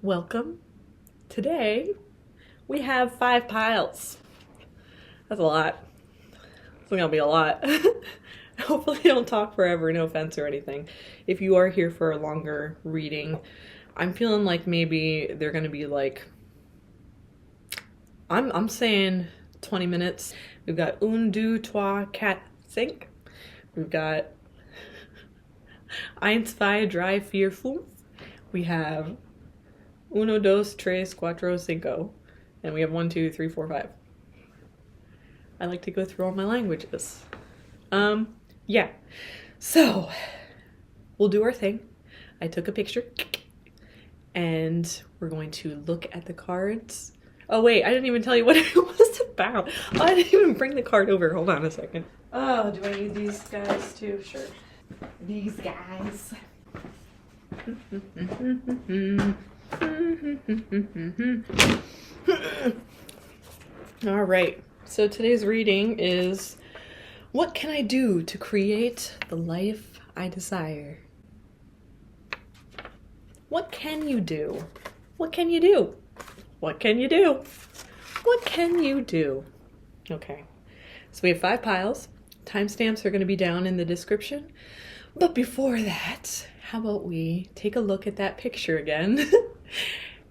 Welcome. Today we have 5 piles. That's a lot. It's gonna be a lot. Hopefully I don't talk forever, no offense or anything. If you are here for a longer reading, I'm feeling like maybe they're gonna be like, I'm saying 20 minutes. We've got un, deux, trois, quatre, cinq. We've got eins, zwei, drei, vier, fünf. We have uno, dos, tres, cuatro, cinco. And we have 1, 2, 3, 4, 5. I like to go through all my languages. Yeah. So, we'll do our thing. I took a picture. And we're going to look at the cards. Oh wait, I didn't even tell you what it was about. Oh, I didn't even bring the card over. Hold on a second. Oh, do I need these guys too? Sure. These guys. All right. So today's reading is, what can I do to create the life I desire? What can you do? What can you do? What can you do? What can you do? Okay. So we have 5 piles. Timestamps are going to be down in the description. But before that, how about we take a look at that picture again?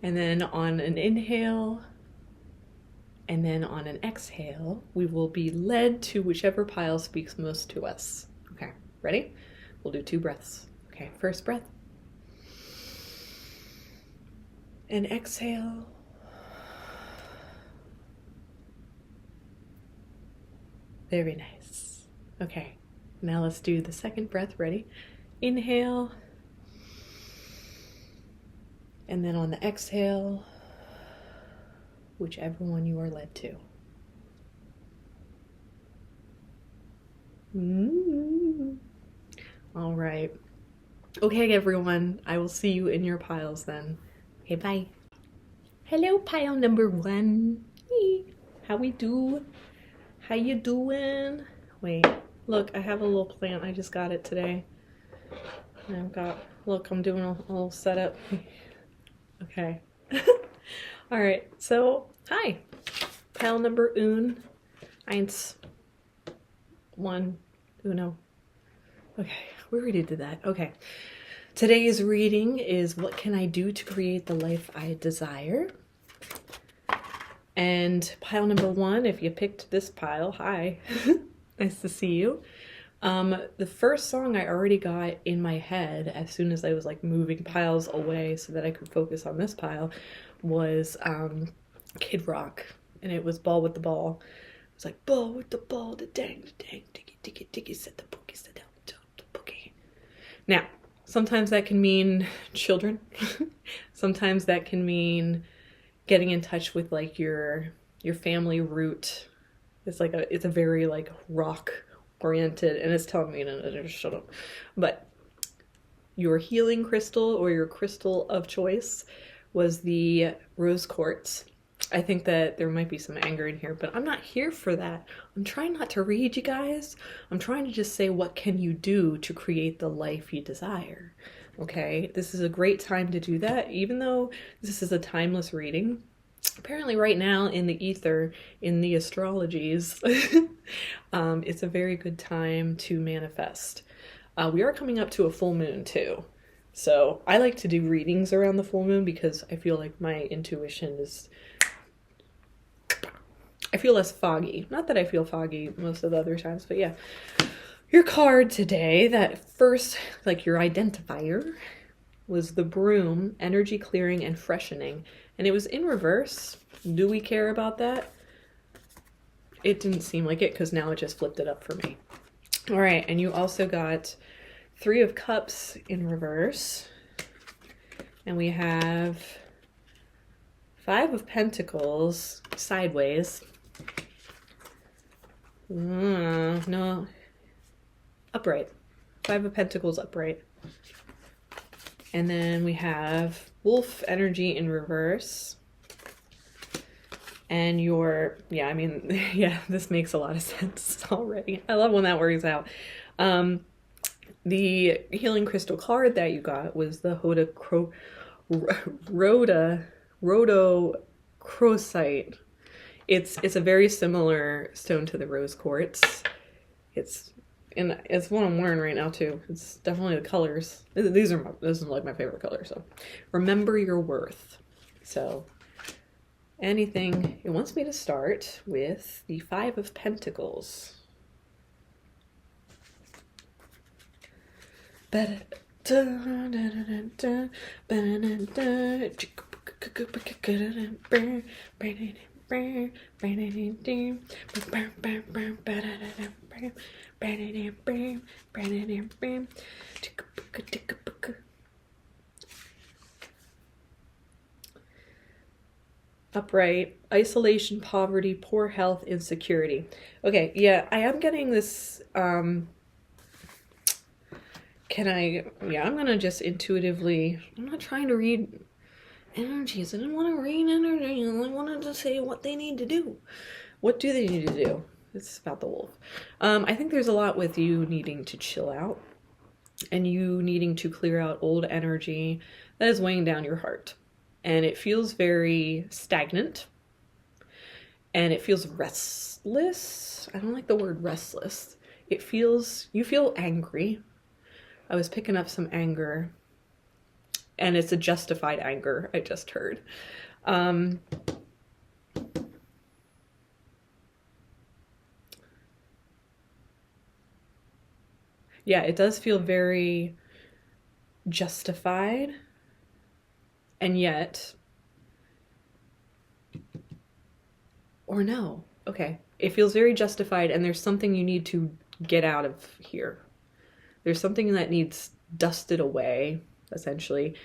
And then on an inhale, and then on an exhale, we will be led to whichever pile speaks most to us. Okay, ready? We'll do 2 breaths. Okay, first breath. And exhale. Very nice. Okay, now let's do the second breath. Ready? Inhale. And then on the exhale, whichever one you are led to. All right. Okay, everyone. I will see you in your piles then. Okay, bye. Hello, pile number 1. Hey, how we do? How you doing? Wait, look, I have a little plant. I just got it today. And I've got, look, I'm doing a little setup. Okay. All right, so, hi. Pile number un, eins, 1, uno. Okay, we already did that. Okay. Today's reading is, what can I do to create the life I desire? And pile number 1, if you picked this pile, hi. Nice to see you. The first song I already got in my head as soon as I was like moving piles away so that I could focus on this pile was Kid Rock, and it was Ball with the Ball. It was like, ball with the ball, the dang, diggy, diggy, diggy, set the boogie, set down the boogie. Now, sometimes that can mean children. Sometimes that can mean getting in touch with like your family root. It's a very like rock oriented, and it's telling me to shut up. But your healing crystal or your crystal of choice was the rose quartz. I think that there might be some anger in here, but I'm not here for that. I'm trying not to read you guys. I'm trying to just say, what can you do to create the life you desire? Okay, this is a great time to do that, even though this is a timeless reading. Apparently right now in the ether, in the astrologies, it's a very good time to manifest. We are coming up to a full moon too. So I like to do readings around the full moon because I feel like my intuition is, I feel less foggy. Not that I feel foggy most of the other times, but yeah. Your card today, that first, like your identifier, was the broom, energy clearing and freshening. And it was in reverse. Do we care about that? It didn't seem like it because now it just flipped it up for me. All right, and you also got 3 of Cups in reverse. And we have 5 of Pentacles sideways. No. Upright. 5 of Pentacles upright. And then we have Wolf energy in reverse. And your, this makes a lot of sense already. I love when that works out. The healing crystal card that you got was the rhodochrosite. It's a very similar stone to the rose quartz. It's and it's one I'm wearing right now too. It's definitely the colors. This is like my favorite color. So remember your worth. So anything, it wants me to start with the Five of Pentacles. Upright, isolation, poverty, poor health, insecurity. Okay, yeah, I am getting this, I'm gonna just intuitively, I'm not trying to read energies. I didn't want to read energy. I wanted to say what they need to do. What do they need to do? It's about the wolf. I think there's a lot with you needing to chill out and you needing to clear out old energy that is weighing down your heart. And it feels very stagnant and it feels restless. I don't like the word restless. You feel angry. I was picking up some anger, and it's a justified anger, I just heard. Yeah, it does feel very justified, and yet, or no, okay. It feels very justified, and there's something you need to get out of here. There's something that needs dusted away, essentially.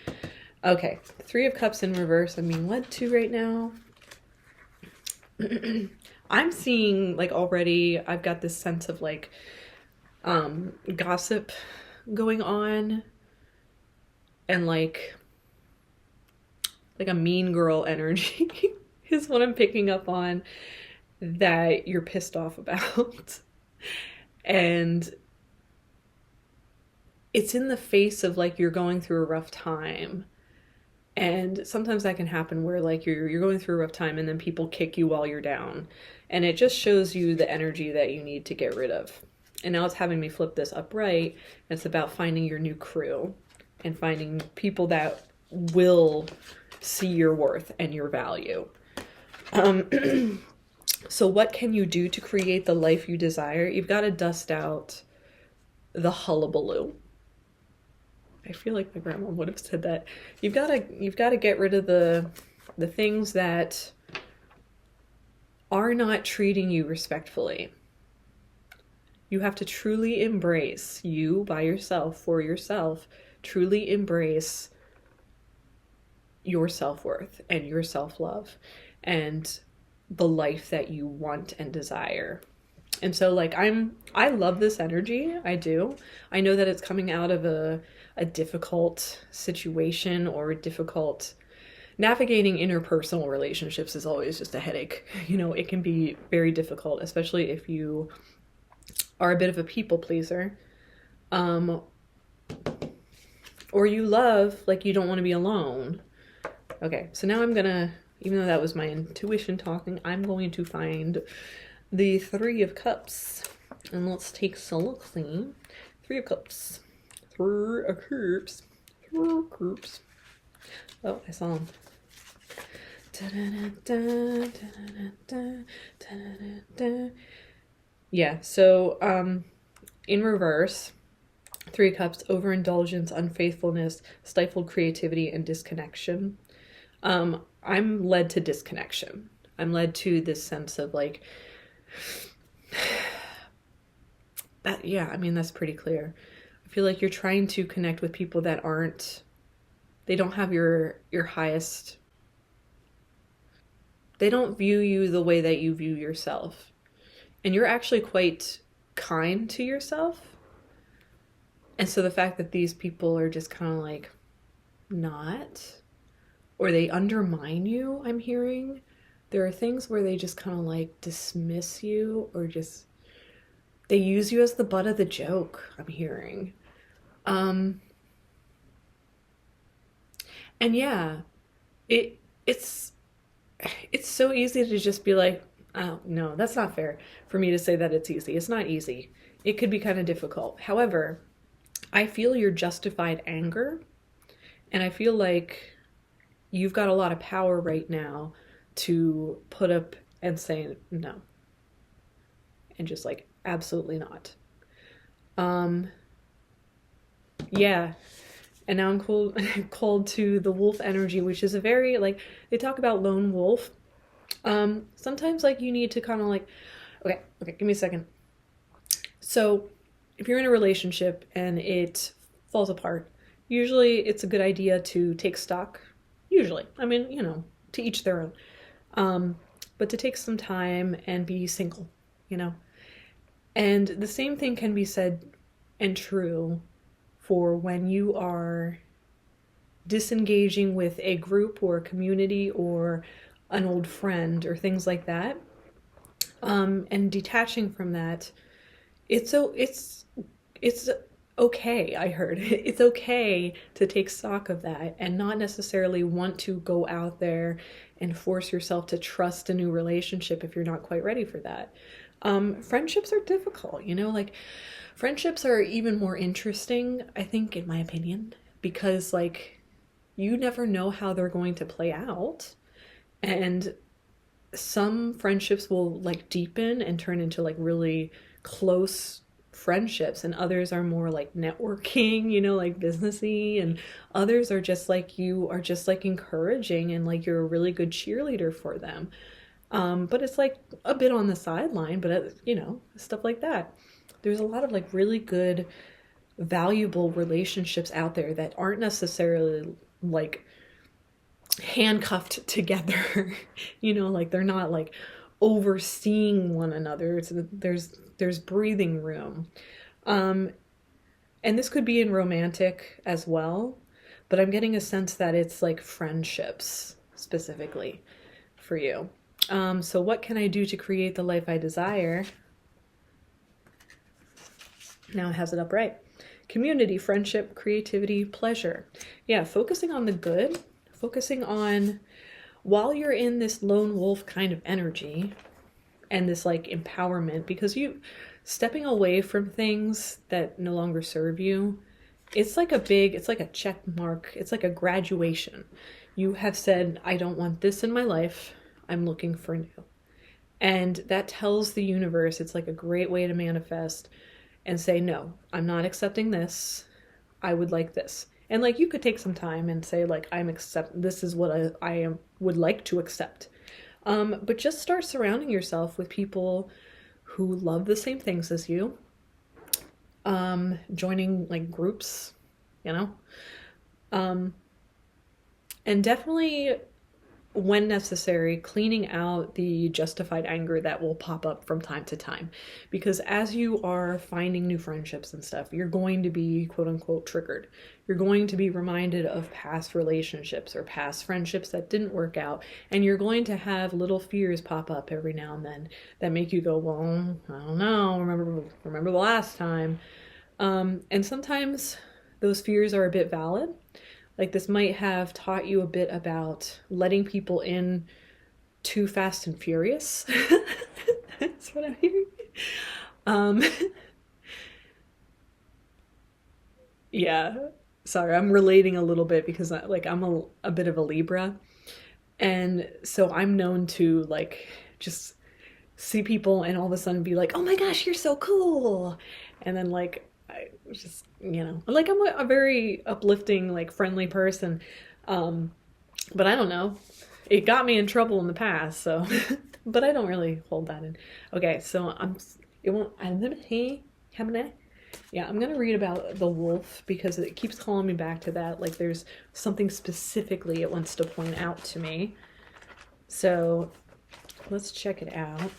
Okay, Three of Cups in reverse. I'm being led to right now. I'm seeing, like, already, I've got this sense of, like, gossip going on. And, like a mean girl energy is what I'm picking up on that you're pissed off about. And it's in the face of, like, you're going through a rough time. And sometimes that can happen where, like, you're going through a rough time and then people kick you while you're down. And it just shows you the energy that you need to get rid of. And now it's having me flip this upright. It's about finding your new crew and finding people that will see your worth and your value. So what can you do to create the life you desire? You've got to dust out the hullabaloo. I feel like my grandma would have said that. You've got to get rid of the things that are not treating you respectfully. You have to truly embrace you by yourself, for yourself, truly embrace your self-worth and your self-love and the life that you want and desire. And so, like, I love this energy. I do. I know that it's coming out of a difficult situation or difficult navigating interpersonal relationships is always just a headache. You know, it can be very difficult, especially if you are a bit of a people pleaser. Or you love, like, you don't want to be alone. Okay, so now I'm gonna, even though that was my intuition talking, I'm going to find the Three of Cups. And let's take a look-see. Three of Cups. Three of Cups. Three of Cups. Oh, I saw him. Yeah, so in reverse, Three of Cups, overindulgence, unfaithfulness, stifled creativity, and disconnection. I'm led to disconnection. I'm led to this sense of, like, that, yeah, I mean, that's pretty clear. I feel like you're trying to connect with people that they don't have your highest, they don't view you the way that you view yourself. And you're actually quite kind to yourself. And so the fact that these people are just kind of like not, or they undermine you, I'm hearing. There are things where they just kind of like dismiss you, or just, they use you as the butt of the joke, I'm hearing. And And yeah, it it's it's so easy to just be like, oh, no, that's not fair for me to say that it's easy. It's not easy. It could be kind of difficult. However, I feel your justified anger, and I feel like you've got a lot of power right now to put up and say no, and just like, absolutely not. Um, yeah. And now I'm called called to the wolf energy, which is a very like they talk about lone wolf. Sometimes like you need to kind of like, okay, give me a second. So, if you're in a relationship and it falls apart, usually it's a good idea to take stock. Usually, I mean, to each their own. Um, but to take some time and be single, you know. And the same thing can be said and true for when you are disengaging with a group or a community or an old friend or things like that, and detaching from that. It's okay. I heard it's okay to take stock of that and not necessarily want to go out there and force yourself to trust a new relationship if you're not quite ready for that. Friendships are difficult, like friendships are even more interesting, I think, in my opinion, because like you never know how they're going to play out. And some friendships will like deepen and turn into like really close friendships, and others are more like networking, like businessy, and others are just like you are just like encouraging and like you're a really good cheerleader for them. But it's like a bit on the sideline, but stuff like that. There's a lot of like really good, valuable relationships out there that aren't necessarily like handcuffed together. Like they're not like overseeing one another. There's breathing room. And this could be in romantic as well, but I'm getting a sense that it's like friendships specifically for you. So what can I do to create the life I desire? Now it has it up right. Community, friendship, creativity, pleasure. Yeah, focusing on the good, focusing on while you're in this lone wolf kind of energy and this like empowerment, because you stepping away from things that no longer serve you, it's like a check mark. It's like a graduation. You have said, I don't want this in my life. I'm looking for new. And that tells the universe, it's like a great way to manifest and say, no, I'm not accepting this. I would like this. And like you could take some time and say like, this is what would like to accept. But just start surrounding yourself with people who love the same things as you. Joining like groups, and definitely when necessary, cleaning out the justified anger that will pop up from time to time. Because as you are finding new friendships and stuff, you're going to be quote unquote triggered. You're going to be reminded of past relationships or past friendships that didn't work out. And you're going to have little fears pop up every now and then that make you go, well, I don't know, remember the last time. And sometimes those fears are a bit valid. Like this might have taught you a bit about letting people in too fast and furious. That's what I'm hearing. Yeah, sorry, I'm relating a little bit because I'm a bit of a Libra. And so I'm known to like just see people and all of a sudden be like, oh my gosh, you're so cool. And then like I just, like I'm a very uplifting, like friendly person. But I don't know. It got me in trouble in the past, so but I don't really hold that in. Okay, so I'm gonna read about the wolf because it keeps calling me back to that. Like there's something specifically it wants to point out to me. So let's check it out.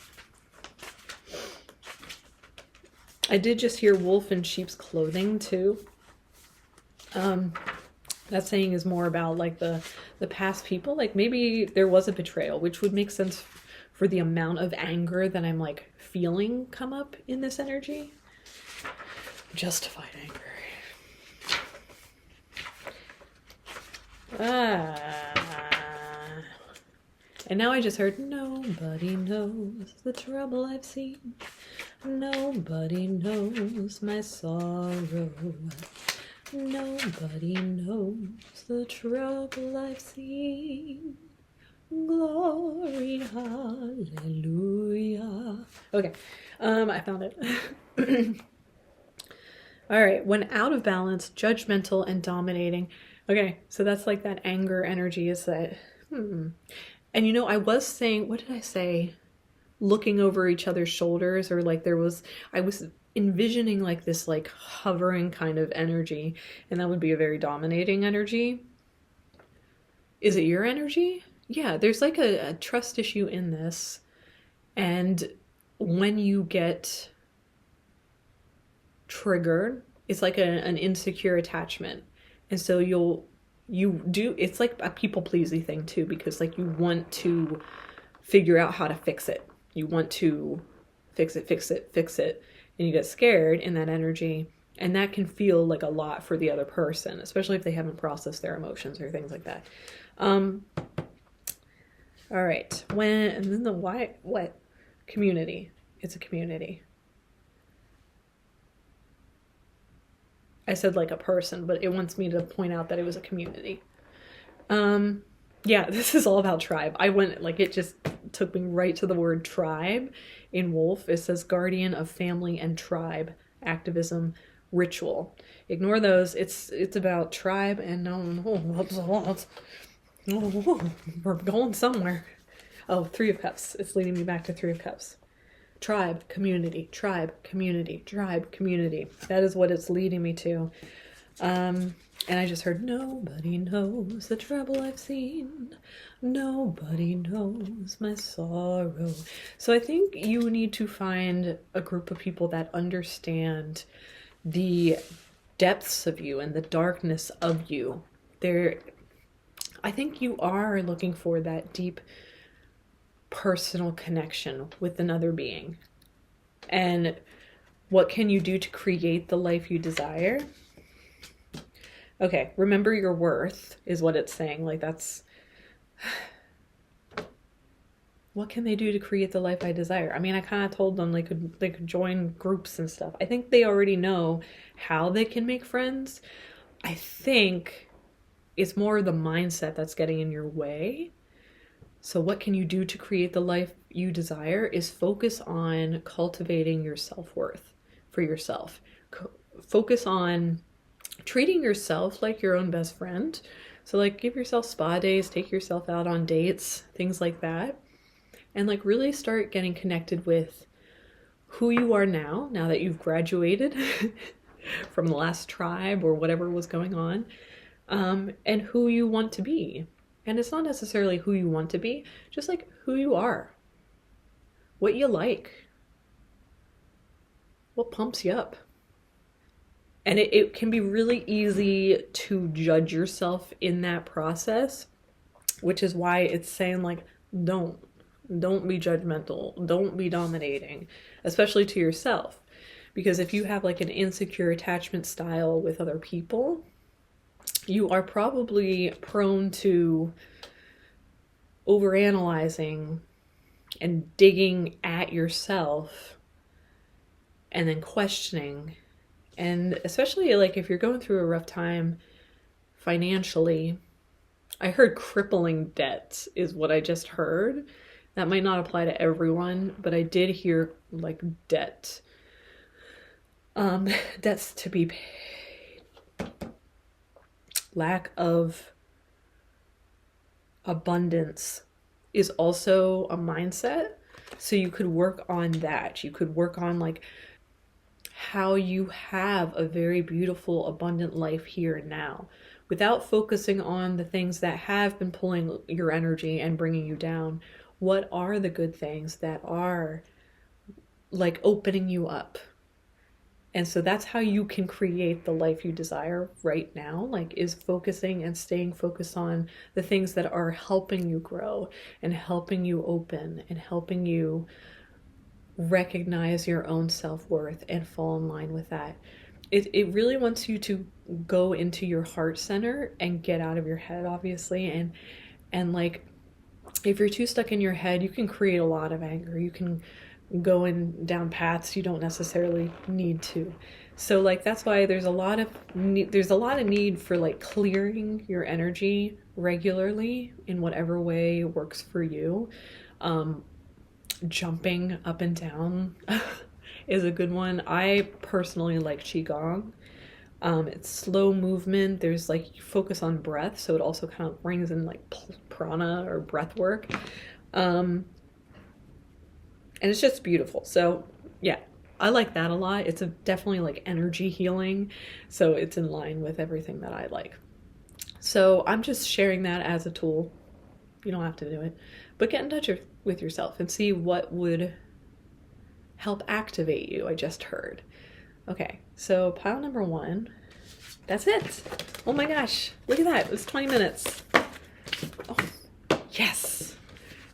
I did just hear wolf in sheep's clothing too. That saying is more about like the past people. Like maybe there was a betrayal, which would make sense for the amount of anger that I'm like feeling come up in this energy. Justified anger. And now I just heard, nobody knows the trouble I've seen. Nobody knows my sorrow. Nobody knows the trouble I've seen. Glory, hallelujah. Okay, I found it. All right, when out of balance, judgmental and dominating. Okay, so that's like that anger energy is that, And I was saying, what did I say? Looking over each other's shoulders, or like I was envisioning like this like hovering kind of energy, and that would be a very dominating energy. Is it your energy? Yeah, there's like a trust issue in this. And when you get triggered, it's like an insecure attachment. And so it's like a people pleasing thing too, because like you want to figure out how to fix it. You want to fix it, and you get scared in that energy. And that can feel like a lot for the other person, especially if they haven't processed their emotions or things like that. All right. And then the why, what? Community. It's a community. I said like a person, but it wants me to point out that it was a community. Yeah, this is all about tribe. It just took me right to the word tribe in Wolf. It says guardian of family and tribe, activism, ritual. Ignore those. It's about tribe and we're going somewhere. Oh, Three of Cups. It's leading me back to Three of Cups. Tribe, community, tribe, community, tribe, community. That is what it's leading me to. And I just heard, nobody knows the trouble I've seen. Nobody knows my sorrow. So I think you need to find a group of people that understand the depths of you and the darkness of you. I think you are looking for that deep personal connection with another being. And what can you do to create the life you desire? Okay, remember your worth is what it's saying. Like that's what can they do to create the life I desire? I mean, I kind of told them they could join groups and stuff. I think they already know how they can make friends. I think it's more the mindset that's getting in your way. So what can you do to create the life you desire is focus on cultivating your self-worth for yourself. Focus on treating yourself like your own best friend. So like give yourself spa days, take yourself out on dates, things like that. And like really start getting connected with who you are now that you've graduated from the last tribe or whatever was going on, and who you want to be. And it's not necessarily who you want to be, just like who you are, what you like, what pumps you up. And it can be really easy to judge yourself in that process, which is why it's saying like, don't be judgmental, don't be dominating, especially to yourself. Because if you have like an insecure attachment style with other people, you are probably prone to overanalyzing and digging at yourself and then questioning. And especially like if you're going through a rough time financially, I heard crippling debt is what I just heard. That might not apply to everyone, but I did hear like debt. Debts to be paid. Lack of abundance is also a mindset. So you could work on that. You could work on like how you have a very beautiful, abundant life here and now without focusing on the things that have been pulling your energy and bringing you down. What are the good things that are like opening you up? And so that's how you can create the life you desire right now, like is focusing and staying focused on the things that are helping you grow and helping you open and helping you recognize your own self-worth and fall in line with that. It really wants you to go into your heart center and get out of your head, obviously. And like, if you're too stuck in your head, you can create a lot of anger. You can go down paths you don't necessarily need to. So like, that's why there's a lot of need for like clearing your energy regularly in whatever way works for you. Jumping up and down is a good one. I personally like Qigong. It's slow movement. There's like, you focus on breath, so it also kind of brings in like prana or breath work. And it's just beautiful. So yeah, I like that a lot. It's definitely like energy healing, so it's in line with everything that I like. So I'm just sharing that as a tool. You don't have to do it, but get in touch with yourself and see what would help activate you. I just heard. Okay, so pile number 1. That's it. Oh my gosh, look at that. It was 20 minutes. Oh, yes.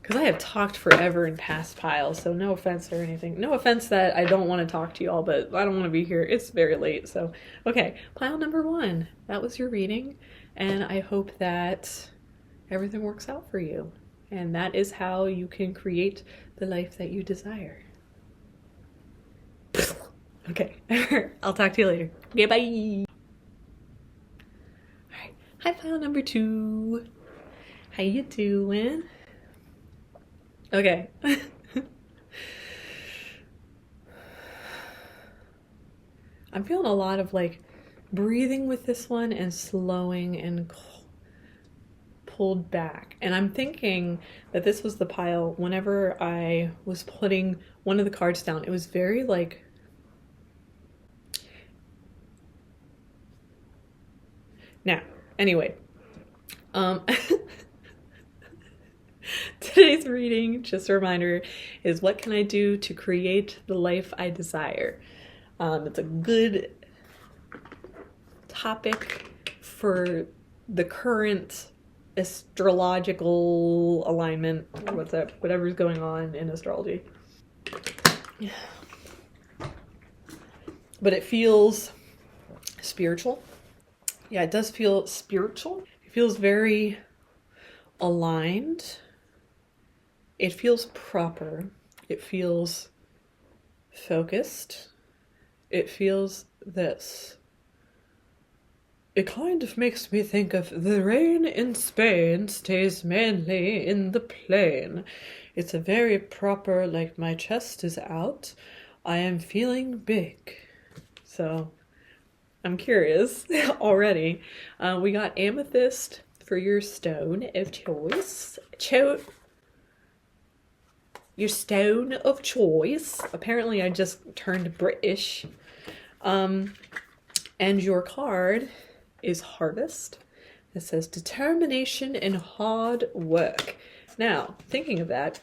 Because I have talked forever in past piles, so no offense or anything. No offense that I don't want to talk to y'all, but I don't want to be here. It's very late, so. Okay, pile number 1. That was your reading, and I hope that everything works out for you. And that is how you can create the life that you desire. Okay, I'll talk to you later. Okay, bye. All right, hi, pile number 2. How you doing? Okay. I'm feeling a lot of like breathing with this one and slowing and pulled back. And I'm thinking that this was the pile whenever I was putting one of the cards down. It was very like, now, anyway, today's reading, just a reminder, is what can I do to create the life I desire? It's a good topic for the current astrological alignment, or whatever's going on in astrology. But it feels spiritual. Yeah, it does feel spiritual. It feels very aligned. It feels proper. It feels focused. It feels this. It kind of makes me think of the rain in Spain stays mainly in the plain. It's a very proper, like, my chest is out. I am feeling big. So I'm curious already. We got amethyst for your stone of choice. Your stone of choice. Apparently I just turned British. And your card is Harvest. It says determination and hard work. Now, thinking of that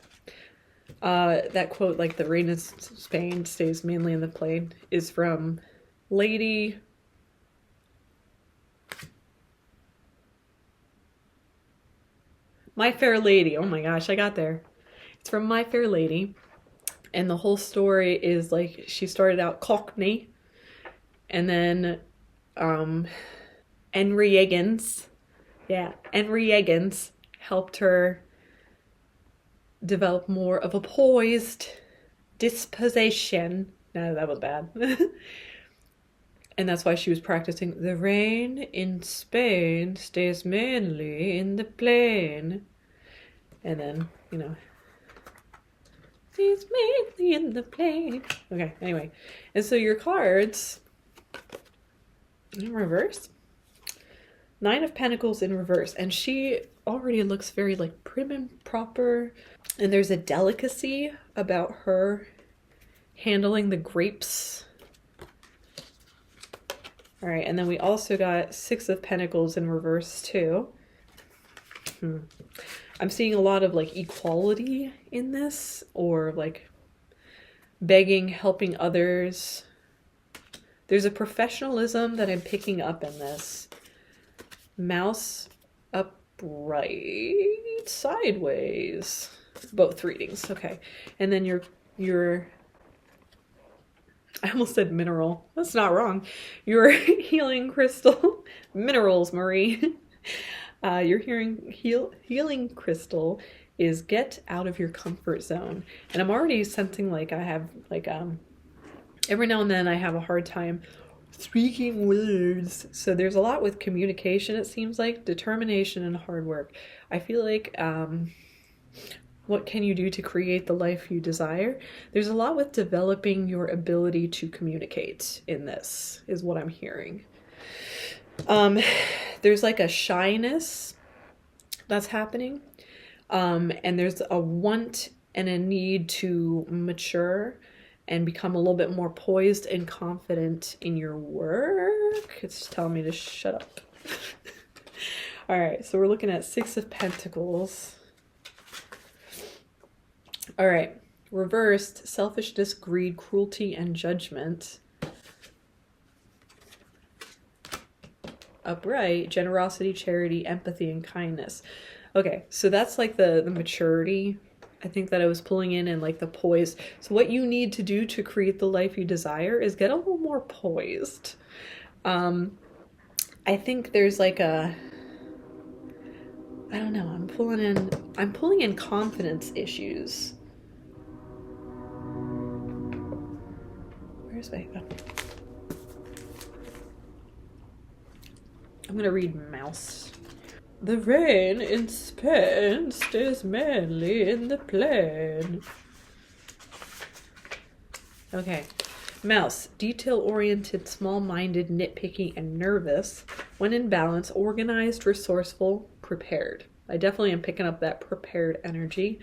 quote, like the rain in Spain stays mainly in the plain, is from Lady... My Fair Lady. Oh my gosh, I got there. It's from My Fair Lady. And the whole story is like, she started out Cockney, and then Henry Higgins helped her develop more of a poised disposition. No, that was bad. And that's why she was practicing the rain in Spain stays mainly in the plain. And then, you know, stays mainly in the plain. Okay, anyway. And so your cards in reverse. 9 of Pentacles in reverse. And she already looks very like prim and proper. And there's a delicacy about her handling the grapes. All right, and then we also got 6 of Pentacles in reverse too. I'm seeing a lot of like equality in this, or like begging, helping others. There's a professionalism that I'm picking up in this. Mouse upright, sideways. Both readings, okay. And then your I almost said mineral. That's not wrong. Your healing crystal, minerals, Marie. Your healing crystal is get out of your comfort zone. And I'm already sensing like I have like every now and then I have a hard time speaking words. So there's a lot with communication, it seems like, determination and hard work. I feel like what can you do to create the life you desire? There's a lot with developing your ability to communicate in this, is what I'm hearing. There's like a shyness that's happening. And there's a want and a need to mature and become a little bit more poised and confident in your work. It's telling me to shut up. All right, so we're looking at Six of Pentacles. All right, reversed, selfishness, greed, cruelty, and judgment. Upright, generosity, charity, empathy, and kindness. Okay, so that's like the maturity, I think, that I was pulling in, and like the poise. So what you need to do to create the life you desire is get a little more poised. I think there's like a, I don't know, I'm pulling in confidence issues. Where's my, oh. I'm gonna read Mouse. The rain in Spain stays mainly in the plain. Okay. Mouse, detail-oriented, small-minded, nitpicky, and nervous. When in balance, organized, resourceful, prepared. I definitely am picking up that prepared energy.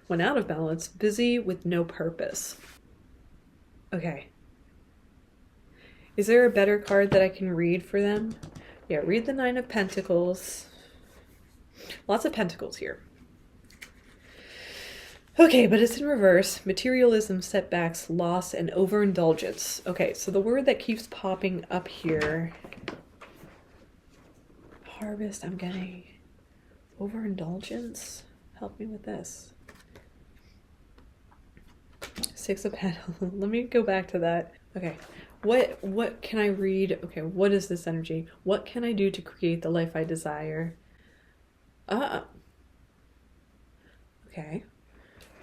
When out of balance, busy with no purpose. Okay. Is there a better card that I can read for them? Yeah, read the Nine of Pentacles. Lots of pentacles here. Okay, but it's in reverse. Materialism, setbacks, loss, and overindulgence. Okay, so the word that keeps popping up here. Harvest, I'm getting overindulgence. Help me with this. Six of Pentacles. Let me go back to that. Okay. What can I read? Okay, what is this energy? What can I do to create the life I desire? Okay.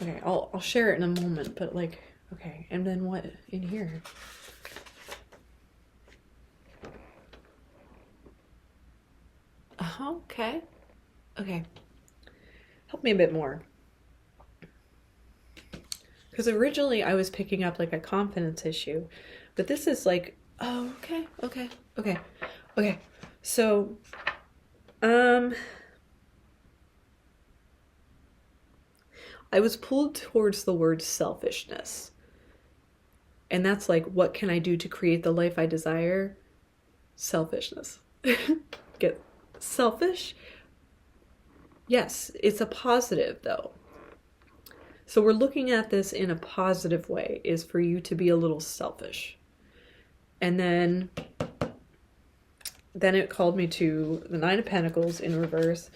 Okay, I'll share it in a moment, but like, okay, and then what in here? Okay. Okay. Help me a bit more. Because originally I was picking up like a confidence issue, but this is like, oh, okay. So, I was pulled towards the word selfishness. And that's like, what can I do to create the life I desire? Selfishness. Get selfish? Yes, it's a positive though. So we're looking at this in a positive way, is for you to be a little selfish. And then it called me to the Nine of Pentacles in reverse,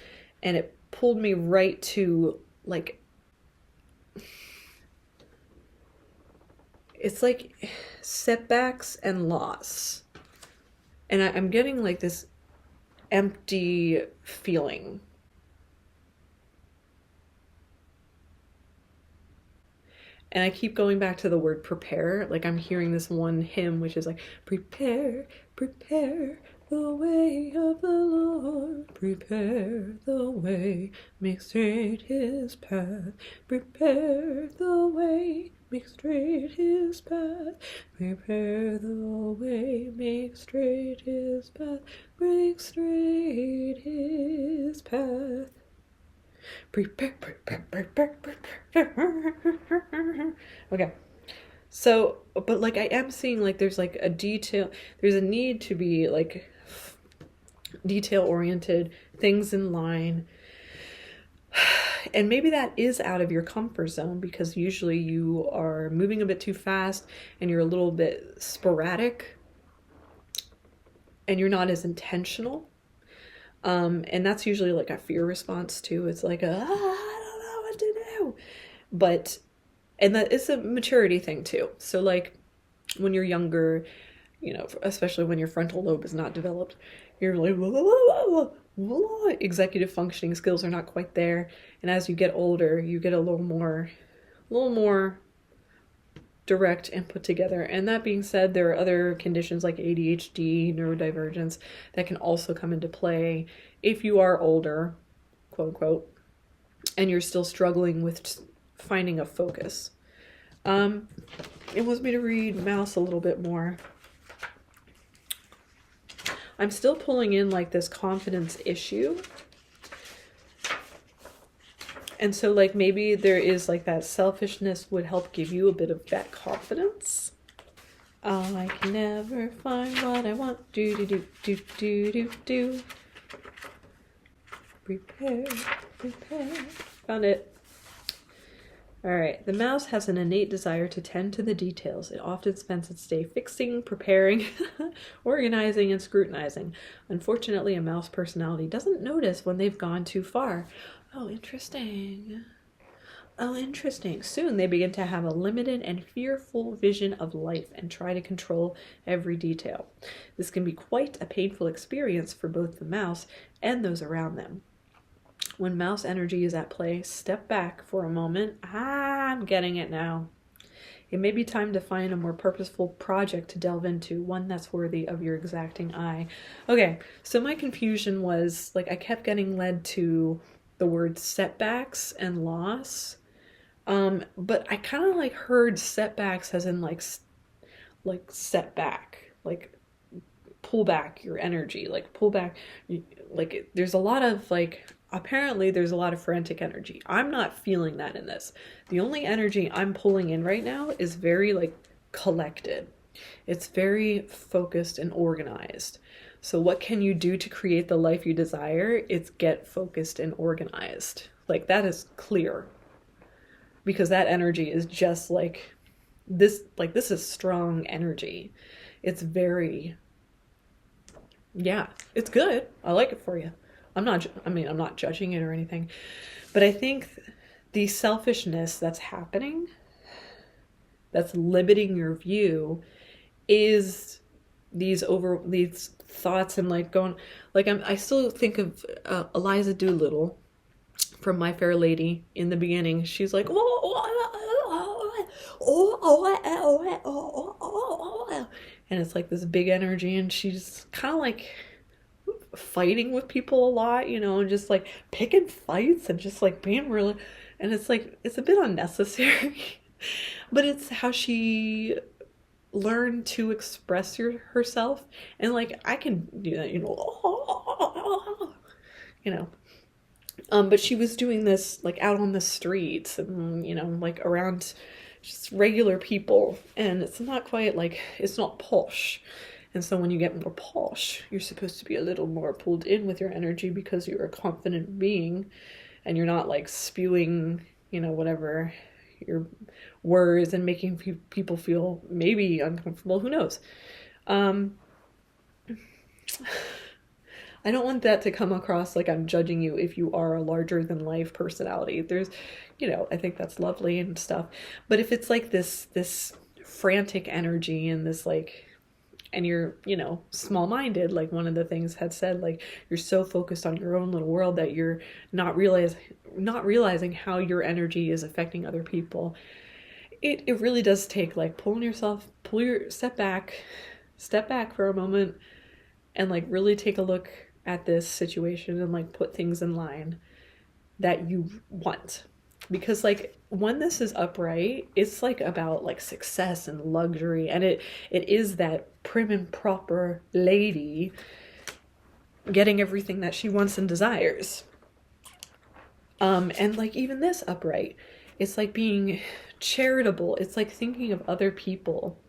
and it pulled me right to like, it's like setbacks and loss. And I'm getting like this empty feeling. And I keep going back to the word prepare. Like I'm hearing this one hymn, which is like, prepare, prepare the way of the Lord. Prepare the way, make straight his path. Prepare the way, make straight his path. Prepare the way, make straight his path. Make straight his path. Prepare. Okay. So, but like I am seeing like there's like a detail, there's a need to be like detail oriented, things in line. And maybe that is out of your comfort zone, because usually you are moving a bit too fast and you're a little bit sporadic and you're not as intentional. And that's usually like a fear response too. It's like, I don't know what to do. But, and that is a maturity thing too. So like, when you're younger, especially when your frontal lobe is not developed, you're like, executive functioning skills are not quite there. And as you get older, you get a little more direct and put together. And that being said, there are other conditions like ADHD, neurodivergence, that can also come into play if you are older, quote unquote, and you're still struggling with finding a focus. It wants me to read Mouse a little bit more. I'm still pulling in like this confidence issue. And so like maybe there is like that selfishness would help give you a bit of that confidence. I can never find what I want. Do. Prepare. Found it. Alright, the mouse has an innate desire to tend to the details. It often spends its day fixing, preparing, organizing, and scrutinizing. Unfortunately, a mouse personality doesn't notice when they've gone too far. Oh, interesting. Soon they begin to have a limited and fearful vision of life and try to control every detail. This can be quite a painful experience for both the mouse and those around them. When mouse energy is at play, step back for a moment. I'm getting it now. It may be time to find a more purposeful project to delve into, one that's worthy of your exacting eye. Okay, so my confusion was, like, I kept getting led to the word setbacks and loss. But I kind of like heard setbacks as in like setback, like pull back your energy, like pull back, like there's a lot of like, apparently there's a lot of frantic energy. I'm not feeling that in this. The only energy I'm pulling in right now is very like collected. It's very focused and organized. So what can you do to create the life you desire? It's get focused and organized. Like that is clear. Because that energy is just like this is strong energy. It's very, yeah, it's good. I like it for you. I'm not judging it or anything, but I think the selfishness that's happening, that's limiting your view, is these thoughts and like going, like I still think of Eliza Doolittle from My Fair Lady in the beginning. She's like, and it's like this big energy, and she's kind of like fighting with people a lot, and just like picking fights and just like being really, and it's like, it's a bit unnecessary, but it's how she learned to express herself, and like I can do that, but she was doing this like out on the streets and like around just regular people, and it's not quite like, it's not posh. And so when you get more posh, you're supposed to be a little more pulled in with your energy because you're a confident being and you're not like spewing, whatever your words and making people feel maybe uncomfortable. Who knows? I don't want that to come across like I'm judging you if you are a larger than life personality. There's, I think that's lovely and stuff. But if it's like this frantic energy and this like, and you're, small-minded, like one of the things had said, like you're so focused on your own little world that you're not realizing how your energy is affecting other people. It really does take like step back for a moment and like really take a look at this situation and like put things in line that you want. Because like when this is upright, it's like about like success and luxury, and it is that prim and proper lady getting everything that she wants and desires. And like even this upright, it's like being charitable. It's like thinking of other people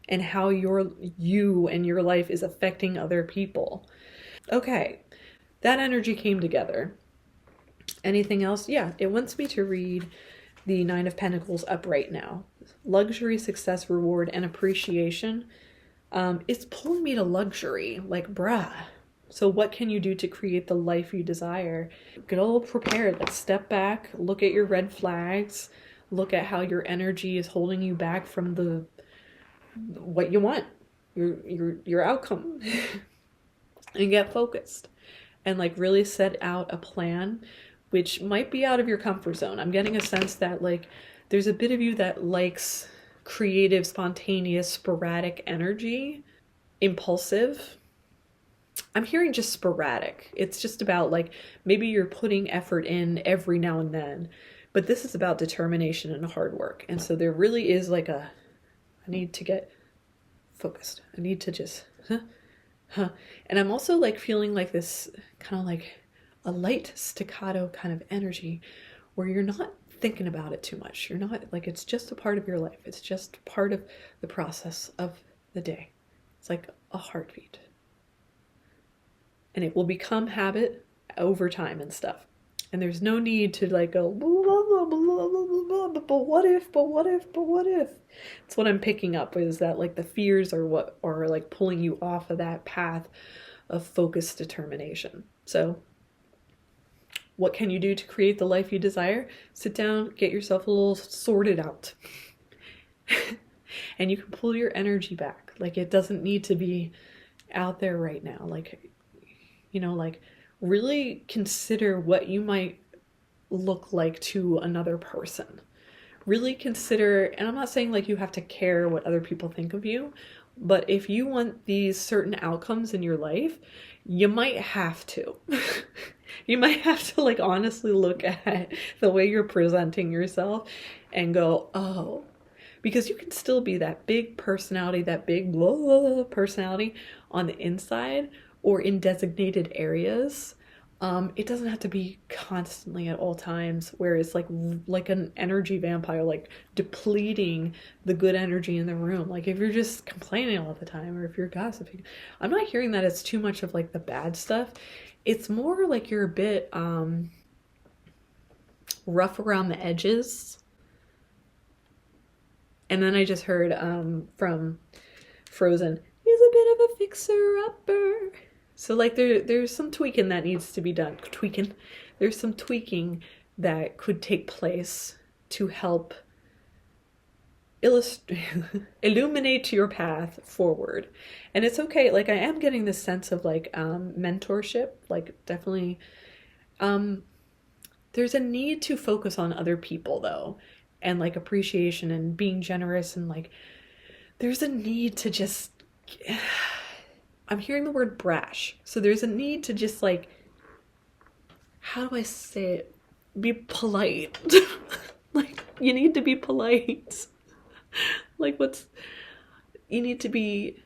and how you and your life is affecting other people. Okay, that energy came together. Anything else? Yeah, it wants me to read the Nine of Pentacles upright now. Luxury, success, reward, and appreciation. It's pulling me to luxury, like bruh. So what can you do to create the life you desire? Get a little prepared. Like step back, look at your red flags, look at how your energy is holding you back from what you want, your outcome, and get focused and like really set out a plan, which might be out of your comfort zone. I'm getting a sense that like there's a bit of you that likes creative, spontaneous, sporadic energy, impulsive. I'm hearing just sporadic. It's just about like maybe you're putting effort in every now and then, but this is about determination and hard work. And so there really is like I need to get focused. I need to just, And I'm also like feeling like this kind of like a light staccato kind of energy where you're not thinking about it too much. You're not like, it's just a part of your life. It's just part of the process of the day. It's like a heartbeat. And it will become habit over time and stuff. And there's no need to like go, blah, blah, blah, blah, blah, but what if, but what if, but what if? It's what I'm picking up is that like the fears are what are like pulling you off of that path of focused determination. So what can you do to create the life you desire? Sit down, get yourself a little sorted out. And you can pull your energy back. Like it doesn't need to be out there right now. Like, you know, like really consider what you might look like to another person. Really consider, and I'm not saying like you have to care what other people think of you, but if you want these certain outcomes in your life, you might have to. You might have to like honestly look at the way you're presenting yourself and go, oh, because you can still be that big personality, that big blah, blah, blah personality on the inside or in designated areas. It doesn't have to be constantly at all times where it's like an energy vampire, like depleting the good energy in the room. Like if you're just complaining all the time or if you're gossiping, I'm not hearing that it's too much of like the bad stuff. It's more like you're a bit rough around the edges. And then I just heard from Frozen, he's a bit of a fixer-upper. So like there's some tweaking that needs to be done. There's some tweaking that could take place to help illuminate your path forward. And it's okay. Like I am getting this sense of like mentorship, like definitely there's a need to focus on other people though, and like appreciation and being generous, and like there's a need to just I'm hearing the word brash. So there's a need to just like, how do I say it? Be polite. Like you need to be polite. Like you need to be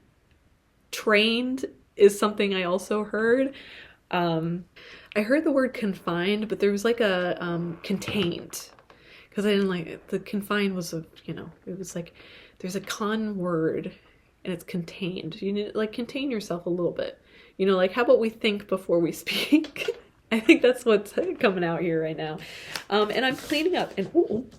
trained is something I also heard. I heard the word confined, but there was like a contained, because I didn't like it. The confined was it was like there's a con word and it's contained. You need like contain yourself a little bit. Like how about we think before we speak? I think that's what's coming out here right now. And I'm cleaning up and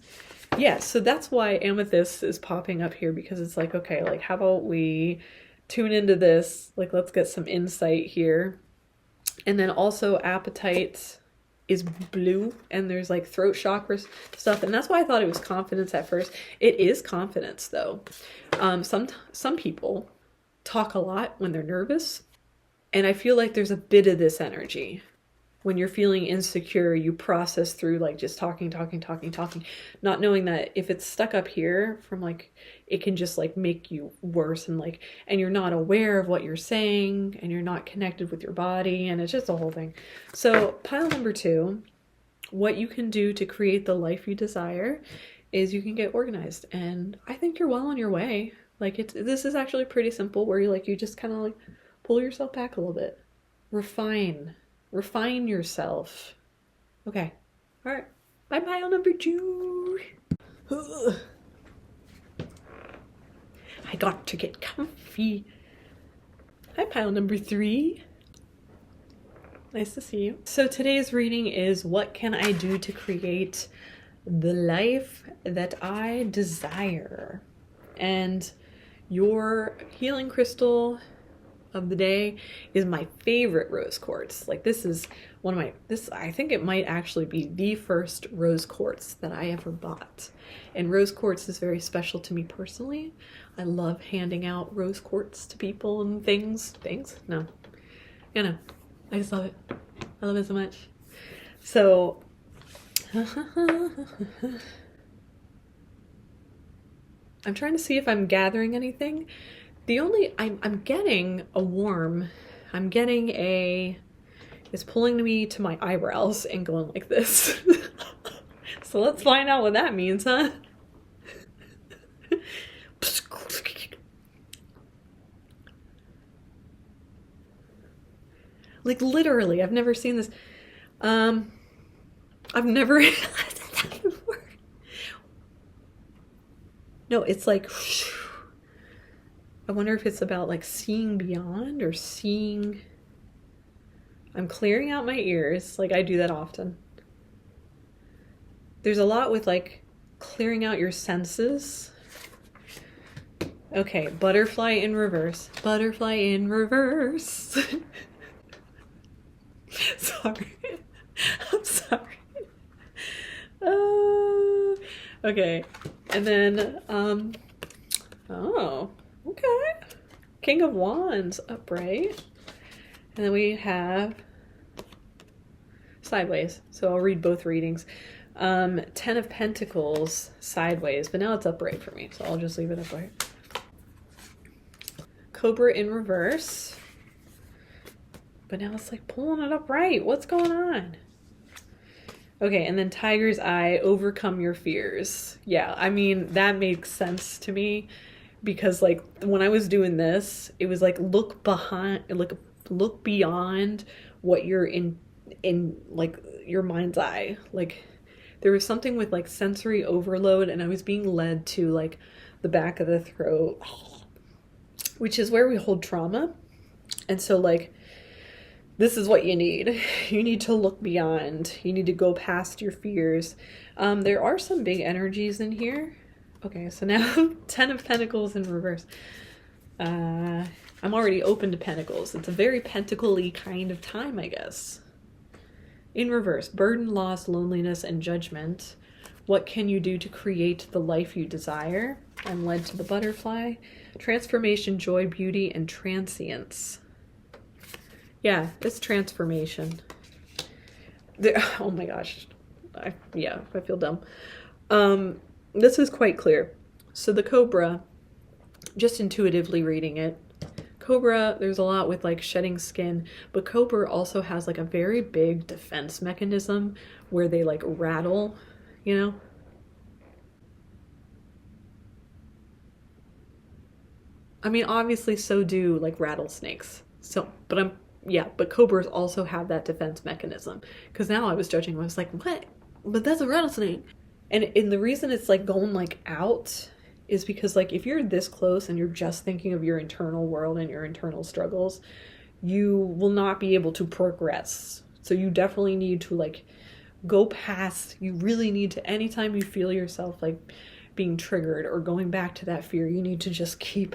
yeah, so that's why amethyst is popping up here, because it's like, okay, like how about we tune into this? Like let's get some insight here. And then also appetite is blue, and there's like throat chakra stuff, and that's why I thought it was confidence at first. It is confidence though. Some people talk a lot when they're nervous, and I feel like there's a bit of this energy. When you're feeling insecure, you process through like just talking, not knowing that if it's stuck up here from like, it can just like make you worse, and like, and you're not aware of what you're saying, and you're not connected with your body, and it's just a whole thing. So pile number 2, what you can do to create the life you desire is you can get organized, and I think you're well on your way. Like this is actually pretty simple, where you just kind of like pull yourself back a little bit, refine yourself. Okay. All right. Bye pile number 2. I got to get comfy. Hi pile number 3. Nice to see you. So today's reading is what can I do to create the life that I desire? And your healing crystal of the day is my favorite rose quartz. Like this is one of my, this, I think it might actually be the first rose quartz that I ever bought. And rose quartz is very special to me personally. I love handing out rose quartz to people and things. No. You know, I just love it. I love it so much. So, I'm trying to see if I'm gathering anything. I'm getting a worm. I'm getting it's pulling me to my eyebrows and going like this. So let's find out what that means, huh? Like literally, I've never seen this. I've never had that before. No, it's like, I wonder if it's about like seeing beyond or seeing. I'm clearing out my ears, like I do that often. There's a lot with like clearing out your senses. Okay, butterfly in reverse. Butterfly in reverse. Sorry. I'm sorry. Okay. And then, oh, okay. King of Wands upright. And then we have sideways. So I'll read both readings. 10 of Pentacles sideways, but now it's upright for me. So I'll just leave it upright. Cobra in reverse. But now it's like pulling it upright. What's going on? Okay, and then Tiger's Eye, overcome your fears. Yeah, I mean, that makes sense to me because like when I was doing this, it was like look beyond what you're in like your mind's eye. Like there was something with like sensory overload and I was being led to like the back of the throat, which is where we hold trauma. And so like this is what you need. You need to look beyond. You need to go past your fears. There are some big energies in here. Okay, so now 10 of Pentacles in reverse. I'm already open to Pentacles. It's a very pentacle-y kind of time, I guess. In reverse, burden, loss, loneliness, and judgment. What can you do to create the life you desire? I'm led to the butterfly. Transformation, joy, beauty, and transience. Yeah, it's transformation. Oh my gosh. I feel dumb. This is quite clear. So the Cobra, just intuitively reading it, Cobra, there's a lot with like shedding skin, but Cobra also has like a very big defense mechanism where they like rattle, you know? I mean, obviously so do like rattlesnakes. So, but cobras also have that defense mechanism. Because now I was judging, I was like, what? But that's a rattlesnake. And the reason it's like going like out is because like if you're this close and you're just thinking of your internal world and your internal struggles, you will not be able to progress. So you definitely need to like go past, you really need to, anytime you feel yourself like being triggered or going back to that fear, you need to just you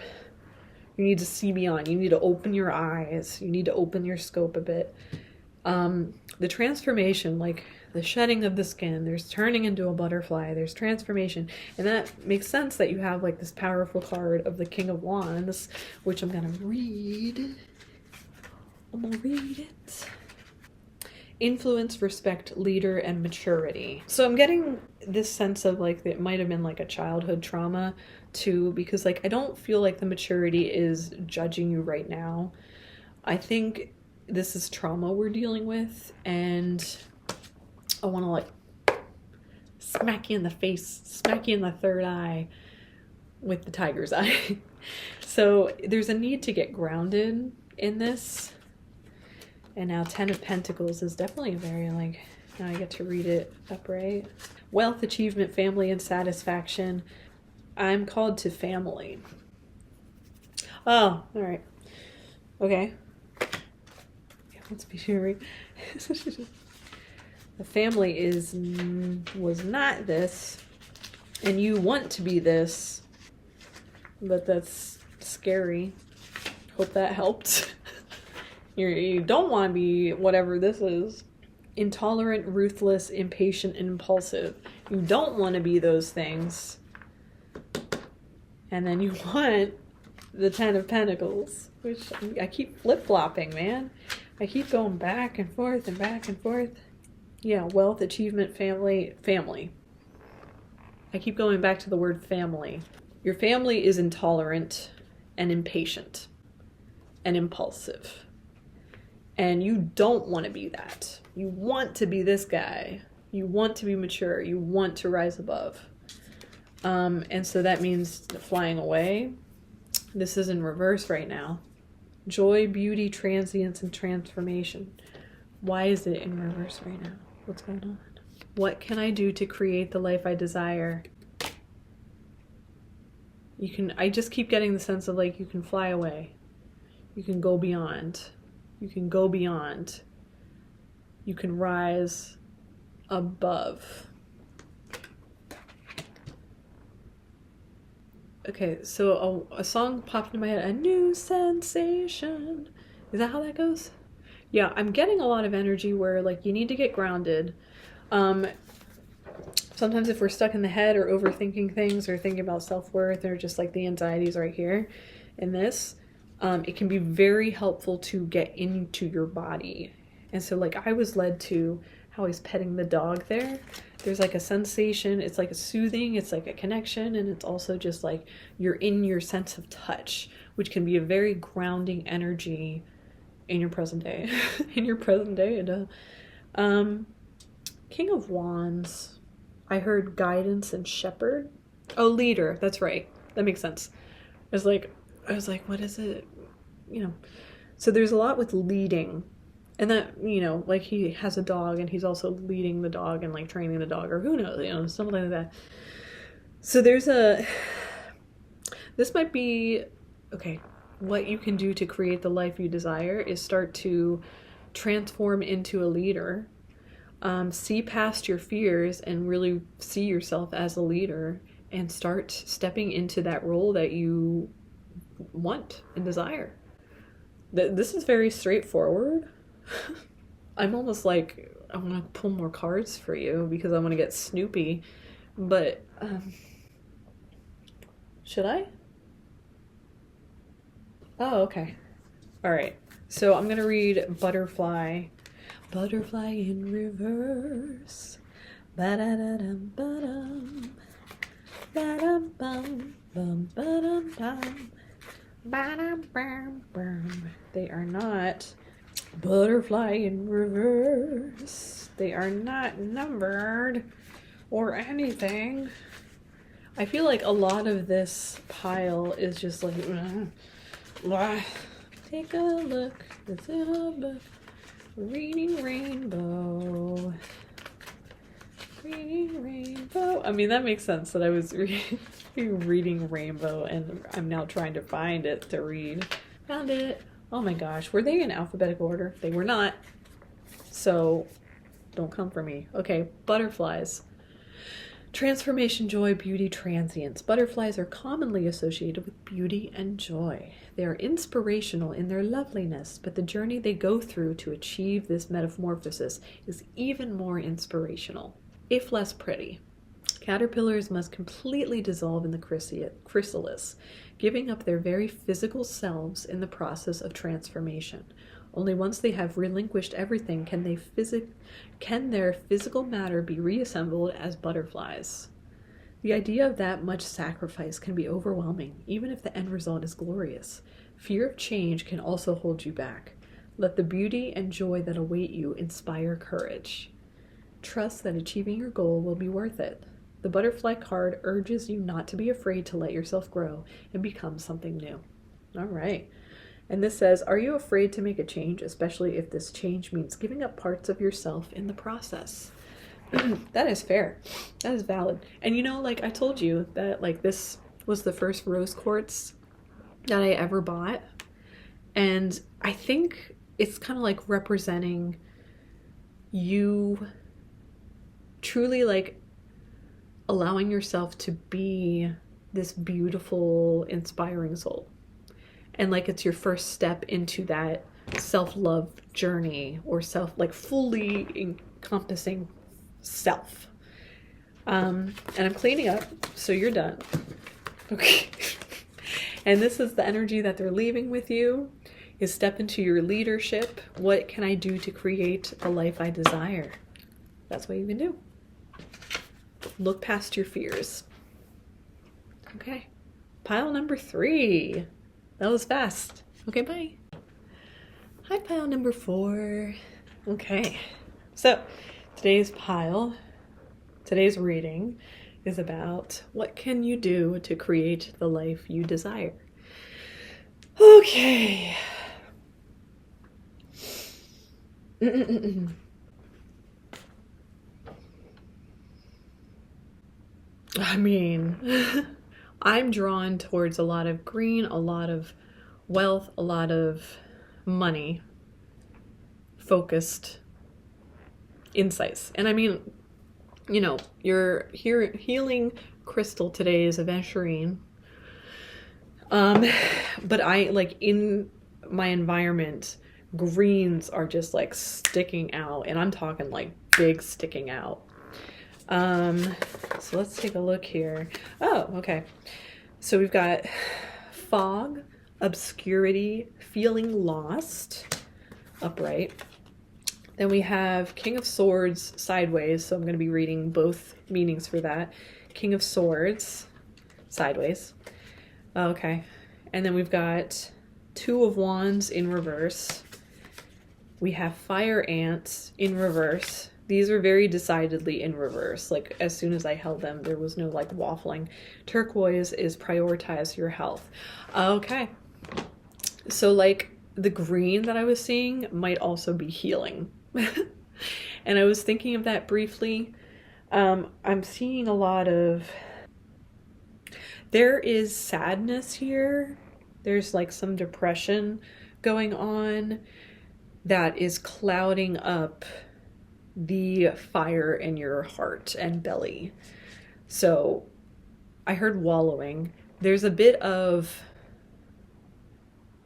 need to see beyond. You need to open your eyes. You need to open your scope a bit. The transformation, like the shedding of the skin, there's turning into a butterfly, there's transformation. And that makes sense that you have like this powerful card of the King of Wands, which I'm going to read. I'm going to read it. Influence, respect, leader, and maturity. So I'm getting this sense of like it might have been like a childhood trauma too, because like I don't feel like the maturity is judging you right now. I think this is trauma we're dealing with, and I want to like smack you in the face, smack you in the third eye with the tiger's eye. So there's a need to get grounded in this. And now 10 of Pentacles is definitely very like, now I get to read it upright. Wealth, achievement, family, and satisfaction. I'm called to family. Oh, all right. Okay. Let's be sure. The family was not this, and you want to be this, but that's scary. Hope that helped. You don't want to be whatever this is. intolerant, ruthless, impatient, and impulsive. You don't want to be those things. And then you want the Ten of Pentacles, which I keep flip-flopping, man. I keep going back and forth and back and forth. Yeah, wealth, achievement, family. I keep going back to the word family. Your family is intolerant and impatient and impulsive. And you don't want to be that. You want to be this guy. You want to be mature. You want to rise above. And so that means flying away. This is in reverse right now. Joy, beauty, transience, and transformation. Why is it in reverse right now? What's going on? What can I do to create the life I desire? I just keep getting the sense of like you can fly away. You can go beyond. You can go beyond. You can rise above. Okay, so a song popped in my head. A new sensation. Is that how that goes? Yeah, I'm getting a lot of energy where like you need to get grounded. Sometimes if we're stuck in the head or overthinking things or thinking about self-worth or just like the anxieties right here in this, it can be very helpful to get into your body. And so like I was led to how he's petting the dog there. There's like a sensation, it's like a soothing, it's like a connection, and it's also just like you're in your sense of touch, which can be a very grounding energy in your present day. In your present day. King of Wands. I heard guidance and shepherd. Oh, leader. That's right. That makes sense. I was like, what is it? You know. So there's a lot with leading. And that, you know, like he has a dog and he's also leading the dog and like training the dog, or who knows, you know, something like that. So this might be, okay, what you can do to create the life you desire is start to transform into a leader. See past your fears and really see yourself as a leader and start stepping into that role that you want and desire. This is very straightforward. I'm almost like I want to pull more cards for you because I want to get Snoopy, but should I? Oh, okay. All right. So I'm gonna read Butterfly. Butterfly in reverse. Ba-da-da-dum, ba-dum. Ba-dum, bum, bum, ba-dum, bum. Ba-dum, bum, bum. They are not butterfly in reverse. They are not numbered or anything. I feel like a lot of this pile is just like, take a look. It's in a book. Reading Rainbow. Reading Rainbow. I mean, that makes sense that I was reading Rainbow and I'm now trying to find it to read. Found it. Oh my gosh, were they in alphabetical order? They were not. So, don't come for me. Okay, butterflies. Transformation, joy, beauty, transience. Butterflies are commonly associated with beauty and joy. They are inspirational in their loveliness, but the journey they go through to achieve this metamorphosis is even more inspirational, if less pretty. Caterpillars must completely dissolve in the chrysalis, giving up their very physical selves in the process of transformation. Only once they have relinquished everything can their physical matter be reassembled as butterflies. The idea of that much sacrifice can be overwhelming, even if the end result is glorious. Fear of change can also hold you back. Let the beauty and joy that await you inspire courage. Trust that achieving your goal will be worth it. The butterfly card urges you not to be afraid to let yourself grow and become something new. All right. And this says, are you afraid to make a change, especially if this change means giving up parts of yourself in the process? That is fair. That is valid. And you know, like I told you that like this was the first rose quartz that I ever bought. And I think it's kind of like representing you truly like allowing yourself to be this beautiful, inspiring soul. And like it's your first step into that self-love journey, or like fully encompassing self. And I'm cleaning up, so you're done. Okay. And this is the energy that they're leaving with you, is step into your leadership. What can I do to create the life I desire? That's what you can do. Look past your fears. Okay. Pile number 3. That was fast. Okay, bye. Hi, pile number 4. Okay. So, today's reading is about what can you do to create the life you desire. Okay. I mean, I'm drawn towards a lot of green, a lot of wealth, a lot of money focused insights. And I mean, you know, your healing crystal today is aventurine. But I, like, in my environment, greens are just like sticking out, and I'm talking like big sticking out. So let's take a look here. Oh, okay. So we've got fog, obscurity, feeling lost, upright. Then we have King of Swords sideways, so I'm going to be reading both meanings for that. King of Swords sideways. Okay. And then we've got Two of Wands in reverse. We have Fire Ants in reverse. These are very decidedly in reverse. Like, as soon as I held them, there was no like waffling. Turquoise is prioritize your health. Okay. So like the green that I was seeing might also be healing. And I was thinking of that briefly. I'm seeing a lot of, there is sadness here. There's like some depression going on that is clouding up the fire in your heart and belly. So I heard wallowing. There's a bit of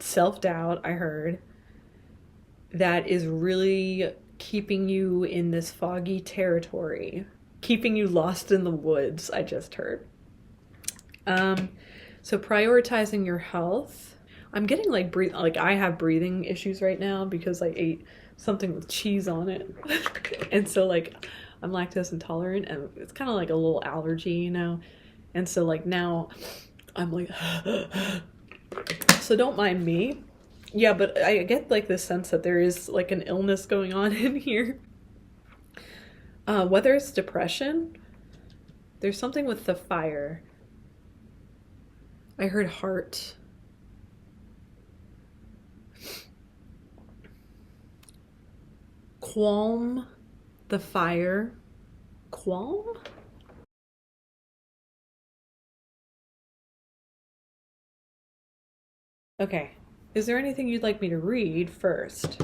self-doubt, I heard, that is really keeping you in this foggy territory, keeping you lost in the woods, I just heard. So prioritizing your health. I'm getting like I have breathing issues right now because I ate something with cheese on it. And so like I'm lactose intolerant, and it's kind of like a little allergy, you know? And so like now I'm like, so don't mind me. Yeah, but I get like this sense that there is like an illness going on in here. Whether it's depression, there's something with the fire. I heard heart. Qualm, the fire. Qualm? Okay. Is there anything you'd like me to read first?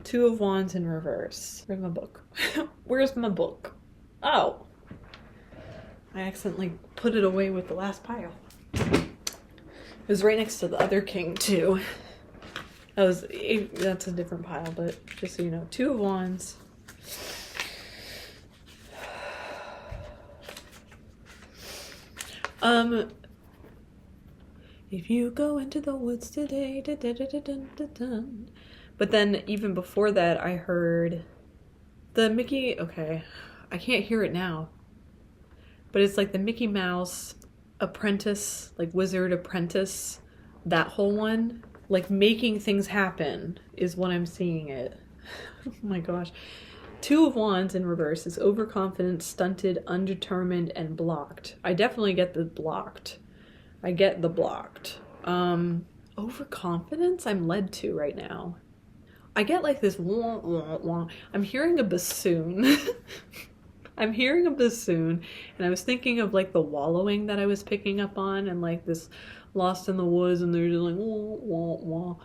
Two of Wands in reverse. Where's my book? Where's my book? Oh. I accidentally put it away with the last pile. It was right next to the other king, too. That's a different pile, but just so you know. Two of Wands. If you go into the woods today, da, da, da, da, da, da, da. But then even before that, I heard the Mickey, okay, I can't hear it now, but it's like the Mickey Mouse apprentice, like wizard apprentice, that whole one, like making things happen is what I'm seeing it. Oh my gosh. Two of Wands in reverse is overconfident, stunted, undetermined, and blocked. I definitely get the blocked. I get the blocked. Overconfidence I'm led to right now. I get like this wah, wah, wah. I'm hearing a bassoon. I'm hearing a bassoon, and I was thinking of like the wallowing that I was picking up on, and like this lost in the woods, and they're just like wah, wah,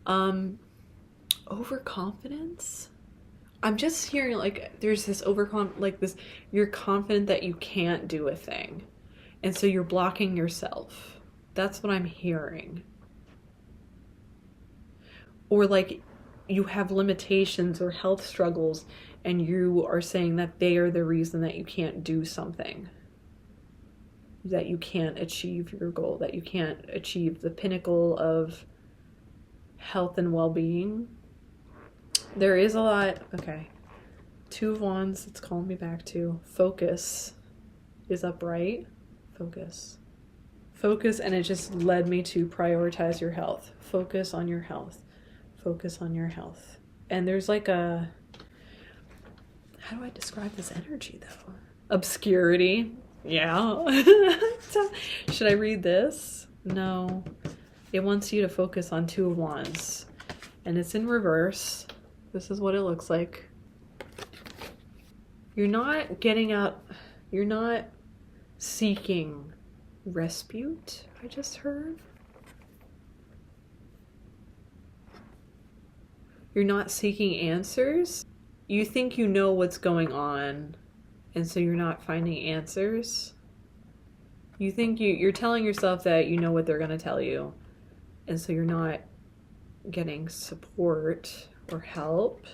wah. Overconfidence? I'm just hearing like there's this like this, you're confident that you can't do a thing. And so you're blocking yourself. That's what I'm hearing. or like you have limitations or health struggles and you are saying that they are the reason that you can't do something, that you can't achieve your goal, that you can't achieve the pinnacle of health and well-being. There is a lot. Okay, Two of Wands, it's calling me back to focus is upright. Focus, and it just led me to prioritize your health. Focus on your health. Focus on your health. And there's like a, how do I describe this energy though? Obscurity. Yeah. Should I read this? No. It wants you to focus on Two of Wands. And it's in reverse. This is what it looks like. You're not getting out, you're not seeking respite, I just heard. You're not seeking answers. You think you know what's going on, and so you're not finding answers. You think you're telling yourself that you know what they're going to tell you, and so you're not getting support or help.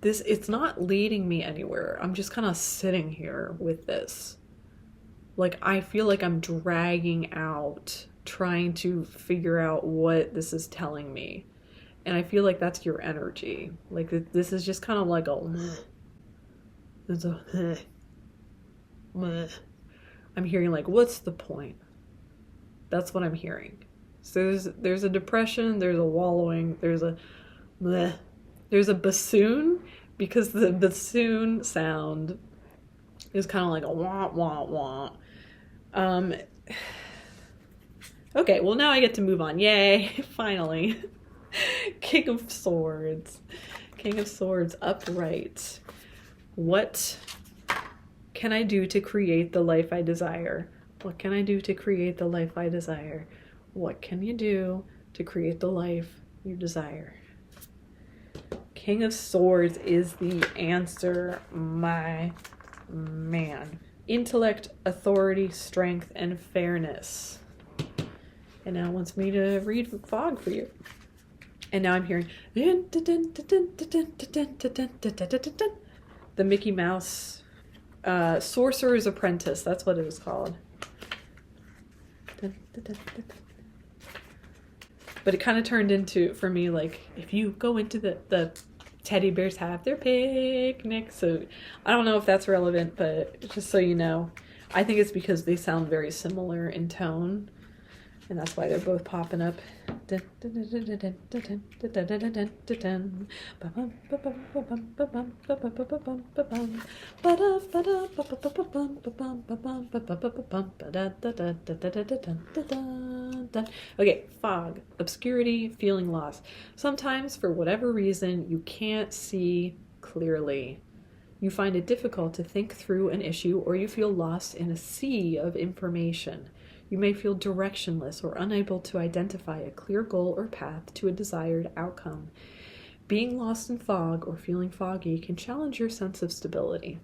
It's not leading me anywhere. I'm just kind of sitting here with this. Like, I feel like I'm dragging out, trying to figure out what this is telling me. And I feel like that's your energy. Like, this is just kind of like it's a I'm hearing like, what's the point? That's what I'm hearing. So there's a depression, there's a wallowing, there's a bassoon, because the bassoon sound is kind of like a wah, wah, wah. Okay, well now I get to move on. Yay, finally. King of Swords. King of Swords upright. What can I do to create the life I desire? What can I do to create the life I desire? What can you do to create the life you desire? King of Swords is the answer, my man. Intellect, authority, strength, and fairness. And now it wants me to read Fog for you. And now I'm hearing the Mickey Mouse Sorcerer's Apprentice. That's what it was called. But it kind of turned into, for me, like, if you go into the teddy bears have their picnic. So I don't know if that's relevant, but just so you know, I think it's because they sound very similar in tone. And that's why they're both popping up. Okay, fog, obscurity, feeling lost. Sometimes, for whatever reason, you can't see clearly. You find it difficult to think through an issue, or you feel lost in a sea of information. You may feel directionless or unable to identify a clear goal or path to a desired outcome. Being lost in fog or feeling foggy can challenge your sense of stability.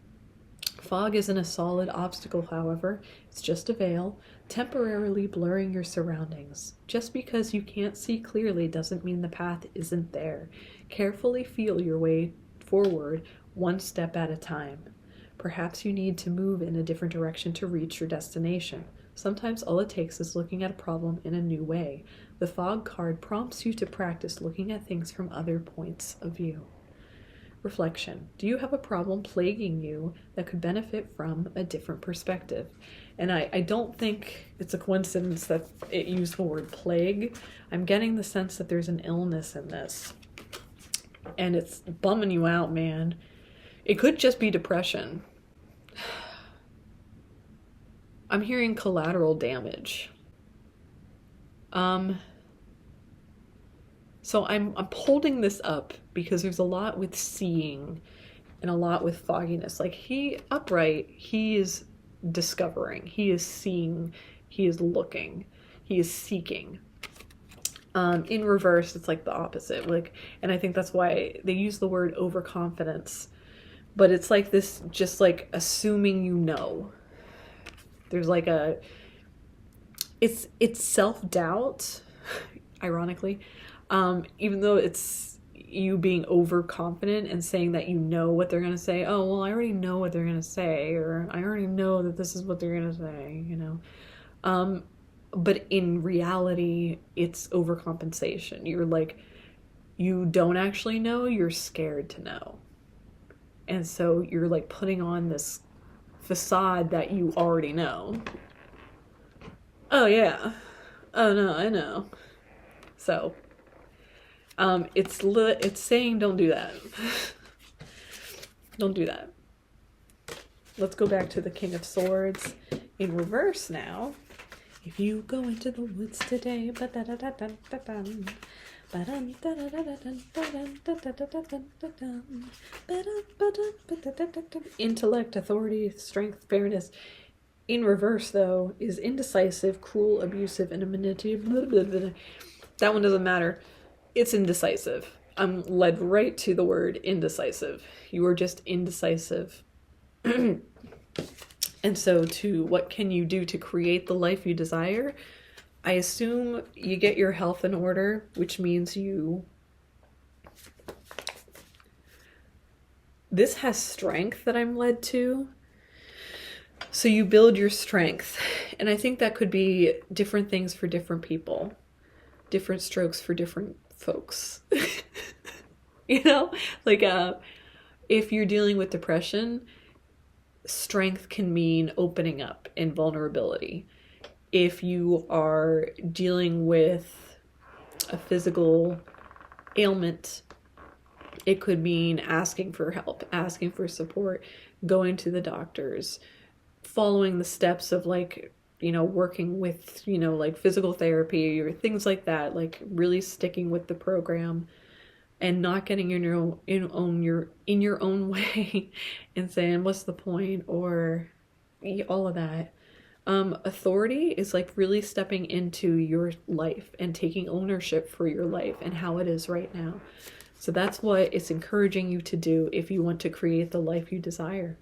Fog isn't a solid obstacle, however. It's just a veil, temporarily blurring your surroundings. Just because you can't see clearly doesn't mean the path isn't there. Carefully feel your way forward, one step at a time. Perhaps you need to move in a different direction to reach your destination. Sometimes all it takes is looking at a problem in a new way. The fog card prompts you to practice looking at things from other points of view. Reflection. Do you have a problem plaguing you that could benefit from a different perspective? And I don't think it's a coincidence that it used the word plague. I'm getting the sense that there's an illness in this. And it's bumming you out, man. It could just be depression. I'm hearing collateral damage. So I'm holding this up because there's a lot with seeing and a lot with fogginess. Like, he is discovering, he is seeing, he is looking, he is seeking. In reverse, it's like the opposite. Like, and I think that's why they use the word overconfidence. But it's like this, just like assuming you know. There's like it's self-doubt. ironically. Even though it's you being overconfident and saying that you know what they're going to say. Oh, well, I already know what they're going to say, or I already know that this is what they're going to say, you know. But in reality, it's overcompensation. You're like, you don't actually know, you're scared to know. And so you're like putting on this facade that you already know. Oh, yeah. Oh, no, I know. So, it's saying don't do that. Don't do that. Let's go back to the King of Swords in reverse now. If you go into the woods today, intellect, authority, strength, fairness. In reverse, though, is indecisive, cruel, abusive, and manipulative. That one doesn't matter. It's indecisive. I'm led right to the word indecisive. You are just indecisive. And so what can you do to create the life you desire? I assume you get your health in order, which means this has strength that I'm led to. So you build your strength. And I think that could be different things for different people. Different strokes for different folks. You know? Like, if you're dealing with depression, strength can mean opening up and vulnerability. If you are dealing with a physical ailment, it could mean asking for help, asking for support, going to the doctors, following the steps of like, you know, working with, you know, like physical therapy or things like that, like really sticking with the program and not getting in your own way and saying, what's the point, or all of that. Authority is like really stepping into your life and taking ownership for your life and how it is right now. So that's what it's encouraging you to do if you want to create the life you desire.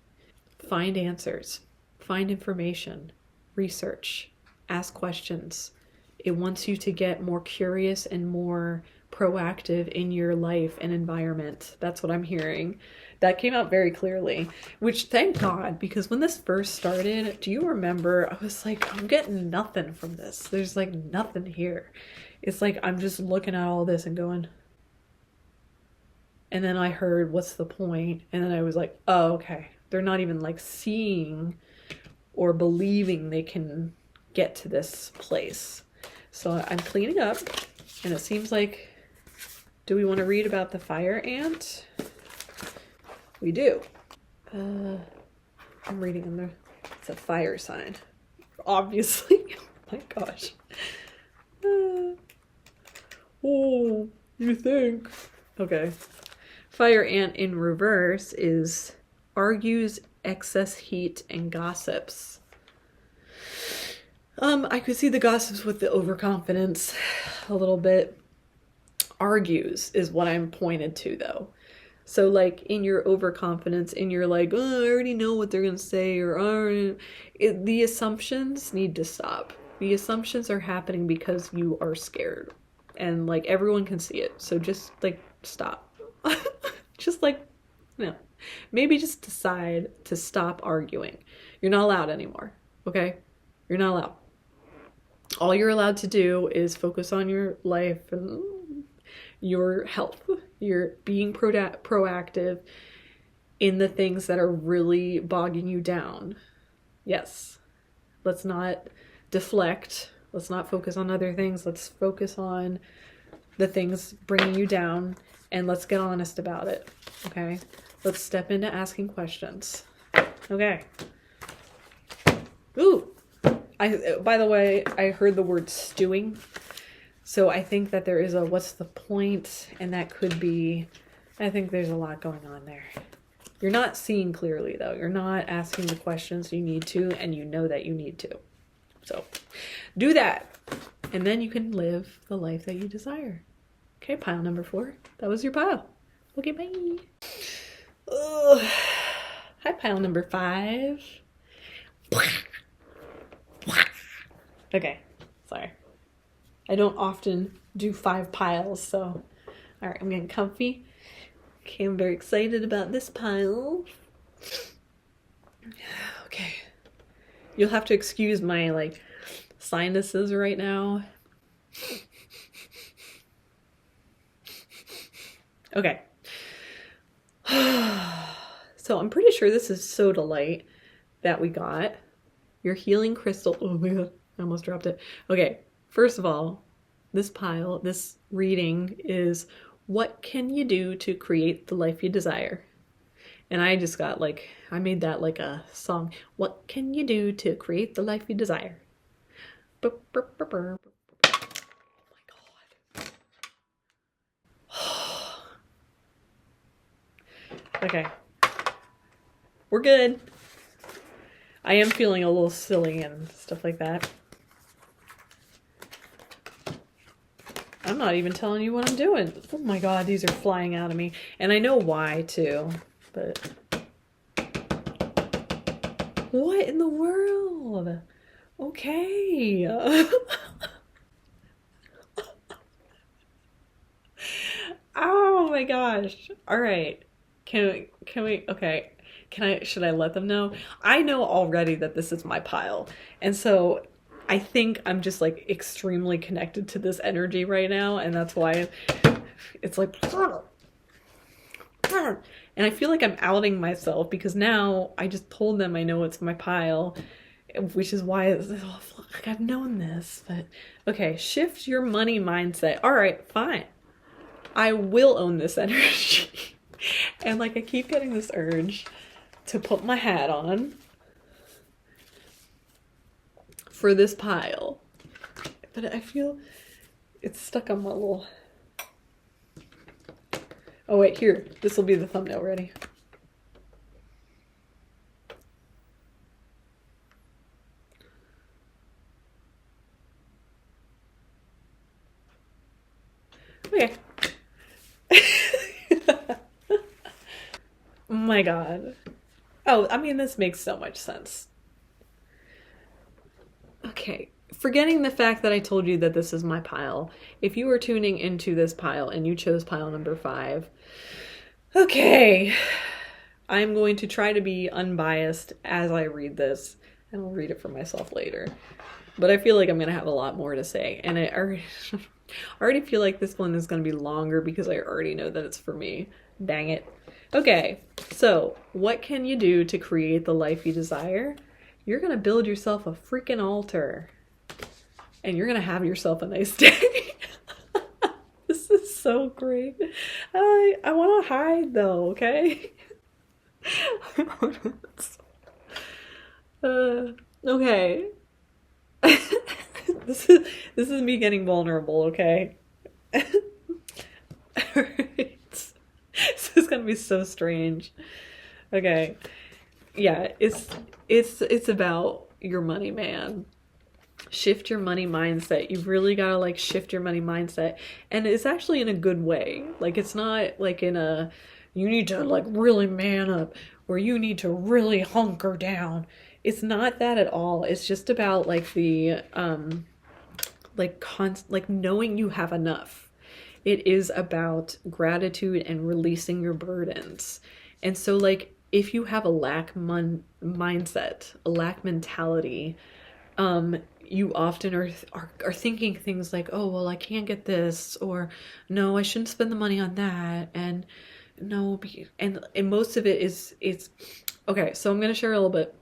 Find answers, find information, research, ask questions. It wants you to get more curious and more proactive in your life and environment. That's what I'm hearing. That came out very clearly, which thank God, because when this first started, do you remember, I was like, I'm getting nothing from this. There's like nothing here. It's like, I'm just looking at all this and going, and then I heard, what's the point? And then I was like, oh, okay. They're not even like seeing or believing they can get to this place. So I'm cleaning up, and it seems like, do we want to read about the fire ant? We do. I'm reading in there. It's a fire sign. Obviously. Oh my gosh. Oh, you think? Okay. Fire ant in reverse is argues, excess heat, and gossips. I could see the gossips with the overconfidence a little bit. Argues is what I'm pointed to, though. So like in your overconfidence, in your like, oh, I already know what they're going to say, or the assumptions need to stop. The assumptions are happening because you are scared. And like everyone can see it. So just like stop. Just like, no. Maybe just decide to stop arguing. You're not allowed anymore. Okay? You're not allowed. All you're allowed to do is focus on your life and your health. You're being proactive in the things that are really bogging you down. Yes. Let's not deflect. Let's not focus on other things. Let's focus on the things bringing you down, and let's get honest about it. Okay? Let's step into asking questions. Okay. Ooh. By the way, I heard the word stewing. So I think that there is a what's the point, and that could be, I think there's a lot going on there. You're not seeing clearly, though. You're not asking the questions you need to, and you know that you need to. So do that, and then you can live the life that you desire. Okay, pile number 4. That was your pile. Okay, bye. Ugh. Hi, pile number 5. Okay, sorry. I don't often do 5 piles. So, all right, I'm getting comfy. Okay, I'm very excited about this pile. Okay. You'll have to excuse my like sinuses right now. Okay. So I'm pretty sure this is Sodalite that we got. Your healing crystal. Oh my god, I almost dropped it. Okay, first of all, this pile, this reading is what can you do to create the life you desire? And I just got like, I made that like a song. What can you do to create the life you desire? Oh my god. Okay. We're good. I am feeling a little silly and stuff like that. I'm not even telling you what I'm doing. Oh my god, these are flying out of me. And I know why too, but... What in the world? Okay. Oh my gosh. All right. Okay. Should I let them know? I know already that this is my pile. And so I think I'm just like extremely connected to this energy right now. And that's why it's like, and I feel like I'm outing myself because now I just told them I know it's my pile, which is why like I've known this. But okay, shift your money mindset. All right, fine. I will own this energy. And like I keep getting this urge to put my hat on for this pile. But I feel it's stuck on my little... Oh wait, here. This will be the thumbnail. Ready? Okay. Oh my god. Oh, I mean, this makes so much sense. Okay. Forgetting the fact that I told you that this is my pile, if you were tuning into this pile and you chose pile number 5, okay, I'm going to try to be unbiased as I read this, and I'll read it for myself later. But I feel like I'm going to have a lot more to say, and I already feel like this one is going to be longer because I already know that it's for me. Dang it. Okay, so what can you do to create the life you desire? You're going to build yourself a freaking altar. And you're gonna have yourself a nice day. This is so great. I want to hide though, okay? Okay. This is me getting vulnerable, okay? Alright. This is gonna be so strange. Okay. Yeah, it's about your money, man. Shift your money mindset. You've really got to like shift your money mindset, and it's actually in a good way. Like it's not like in a you need to like really man up or you need to really hunker down. It's not that at all. It's just about like the like knowing you have enough. It is about gratitude and releasing your burdens. And so like if you have a lack mindset, a lack mentality, you often are thinking things like, oh, well, I can't get this, or no, I shouldn't spend the money on that, and no, and most of it is, it's, okay, so I'm going to share a little bit.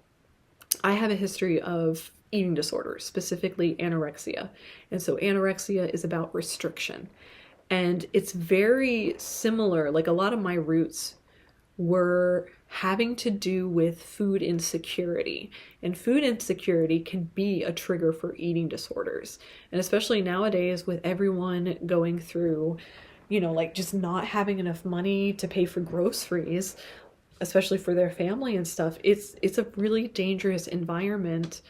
I have a history of eating disorders, specifically anorexia, and so anorexia is about restriction, and it's very similar, like a lot of my roots were having to do with food insecurity. And food insecurity can be a trigger for eating disorders. And especially nowadays with everyone going through, you know, like just not having enough money to pay for groceries, especially for their family and stuff, it's a really dangerous environment,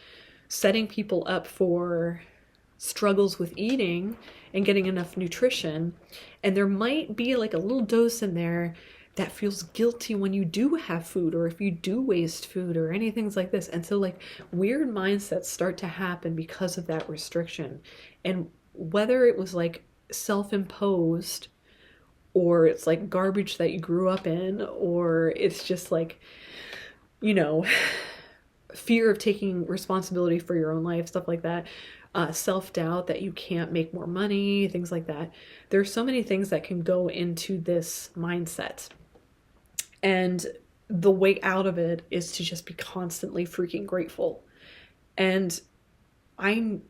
setting people up for struggles with eating and getting enough nutrition. And there might be like a little dose in there that feels guilty when you do have food or if you do waste food or anything like this. And so like weird mindsets start to happen because of that restriction. And whether it was like self-imposed, or it's like garbage that you grew up in, or it's just like, you know, fear of taking responsibility for your own life, stuff like that. Self-doubt that you can't make more money, things like that. There's so many things that can go into this mindset. And the way out of it is to just be constantly freaking grateful. And I'm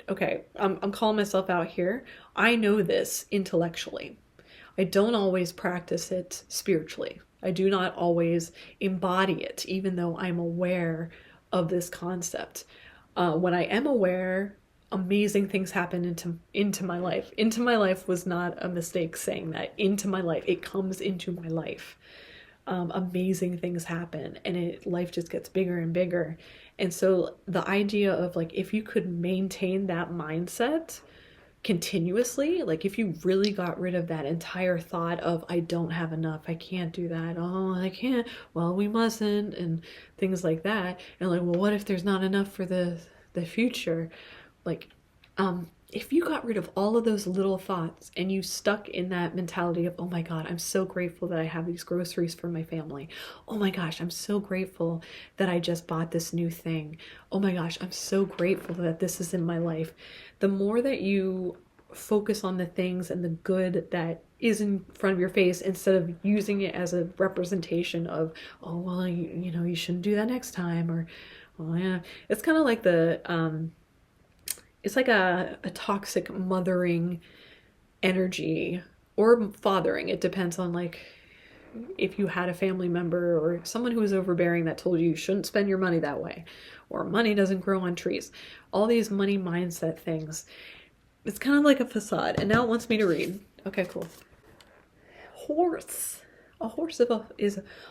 calling myself out here. I know this intellectually. I don't always practice it spiritually. I do not always embody it, even though I'm aware of this concept. When I am aware, amazing things happen into my life. Into my life was not a mistake saying that. Into my life. It comes into my life. Amazing things happen, and life just gets bigger and bigger. And so the idea of like, if you could maintain that mindset continuously, like if you really got rid of that entire thought of I don't have enough, I can't do that, oh I can't, well we mustn't, and things like that, and like, well what if there's not enough for the future, like if you got rid of all of those little thoughts and you stuck in that mentality of, oh my God, I'm so grateful that I have these groceries for my family. Oh my gosh, I'm so grateful that I just bought this new thing. Oh my gosh, I'm so grateful that this is in my life. The more that you focus on the things and the good that is in front of your face, instead of using it as a representation of, oh well, you shouldn't do that next time, or oh yeah, it's kind of like it's like a toxic mothering energy, or fathering. It depends on like if you had a family member or someone who was overbearing that told you shouldn't spend your money that way, or money doesn't grow on trees. All these money mindset things. It's kind of like a facade. And now it wants me to read. Okay, cool. Horse. A horse is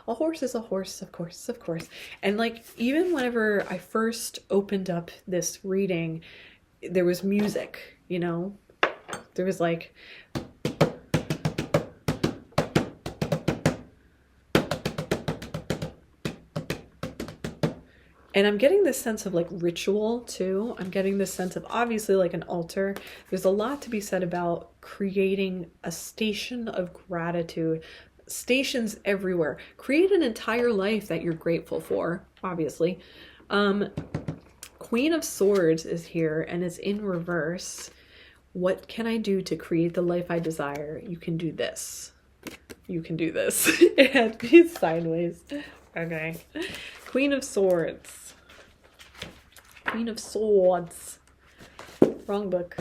a horse, of course. And like, even whenever I first opened up this reading, there was music, there was like, and I'm getting this sense of like ritual too. I'm getting this sense of obviously like an altar. There's a lot to be said about creating a station of gratitude, stations everywhere. Create an entire life that you're grateful for, obviously. Queen of Swords is here and is in reverse. What can I do to create the life I desire? You can do this. You can do this. It had to be sideways. Okay. Queen of Swords. Queen of Swords. Wrong book.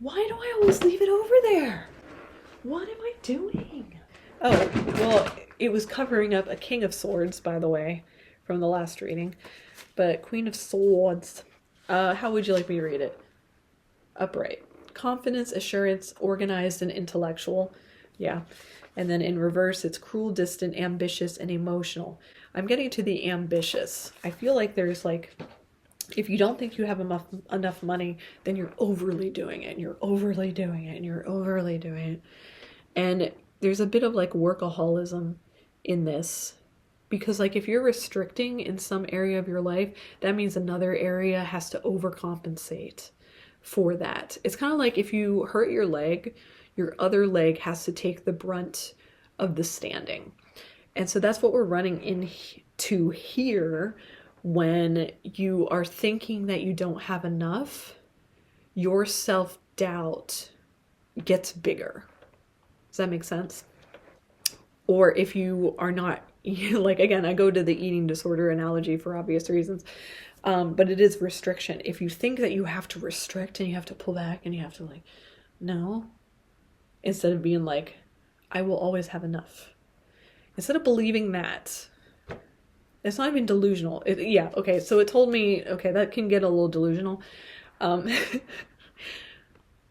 Why do I always leave it over there? What am I doing? Oh, well, it was covering up a King of Swords, by the way, from the last reading. But Queen of Swords. How would you like me to read it? Upright. Confidence, assurance, organized, and intellectual. Yeah. And then in reverse, it's cruel, distant, ambitious, and emotional. I'm getting to the ambitious. I feel like there's like, if you don't think you have enough money, then you're overly doing it, and you're overly doing it, and you're overly doing it. And there's a bit of like workaholism in this. Because like if you're restricting in some area of your life, that means another area has to overcompensate for that. It's kind of like if you hurt your leg, your other leg has to take the brunt of the standing. And so that's what we're running into here when you are thinking that you don't have enough. Your self-doubt gets bigger. Does that make sense? Or if you are not, like, again, I go to the eating disorder analogy for obvious reasons, but it is restriction. If you think that you have to restrict and you have to pull back and you have to like, no, instead of being like, I will always have enough. Instead of believing that, it's not even delusional. Yeah, okay, so it told me, okay, that can get a little delusional.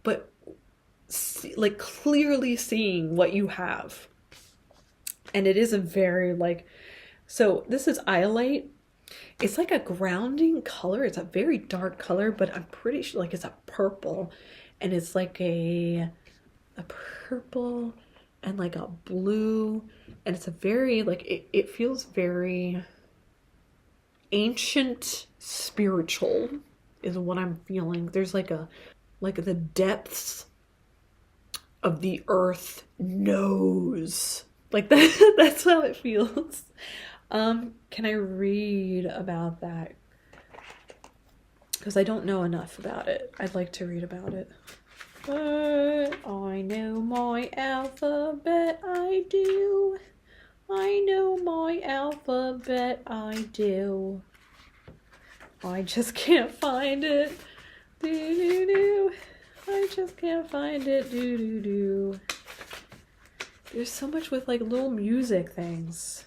But like clearly seeing what you have. And it is a very like, so this is iolite. It's like a grounding color. It's a very dark color, but I'm pretty sure like it's a purple, and it's like a purple and like a blue, and it's a very like, it feels very ancient spiritual is what I'm feeling. There's like the depths of the earth knows. Like that, that's how it feels. Can I read about that? Because I don't know enough about it. I'd like to read about it. But I know my alphabet, I do. I know my alphabet, I do. I just can't find it. Do-do-do. I just can't find it. Do-do-do. There's so much with like little music things.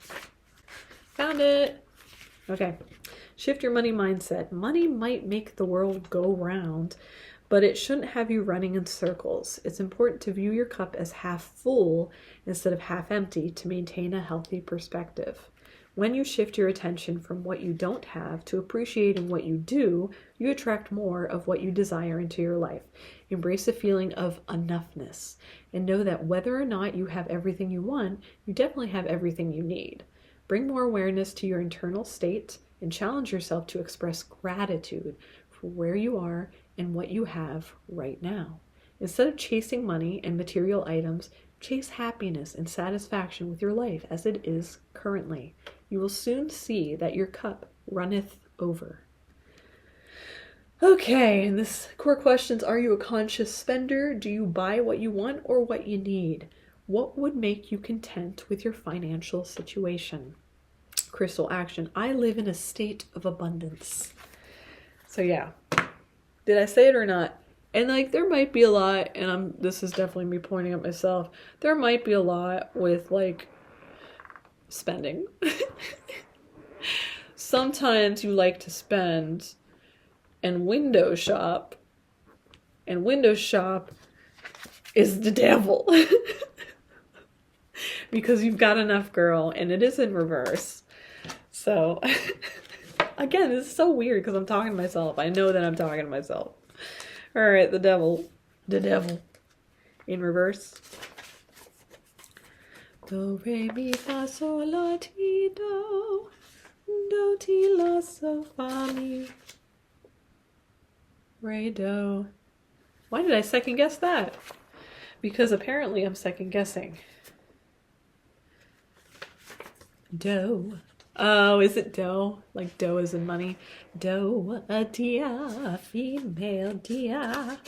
Found it. Okay. Shift your money mindset. Money might make the world go round, but it shouldn't have you running in circles. It's important to view your cup as half full instead of half empty to maintain a healthy perspective. When you shift your attention from what you don't have to appreciating what you do, you attract more of what you desire into your life. Embrace a feeling of enoughness and know that whether or not you have everything you want, you definitely have everything you need. Bring more awareness to your internal state and challenge yourself to express gratitude for where you are and what you have right now. Instead of chasing money and material items, chase happiness and satisfaction with your life as it is currently. You will soon see that your cup runneth over. Okay, and this core questions: are you a conscious spender? Do you buy what you want or what you need? What would make you content with your financial situation? Crystal action: I live in a state of abundance. So yeah, did I say it or not? And like, there might be a lot, and this is definitely me pointing at myself. There might be a lot with like spending. Sometimes you like to spend and window shop, and window shop is the devil. Because you've got enough, girl, and it is in reverse. So again, this is so weird because I'm talking to myself. I know that I'm talking to myself. All right, the devil in reverse. Do, re, mi, fa, sol, la, ti, do, ti, la, so, fa, mi, re, do. Why did I second guess that? Because apparently I'm second guessing. Do. Oh, is it dough? Like dough is in money. Do, a dia, female dia.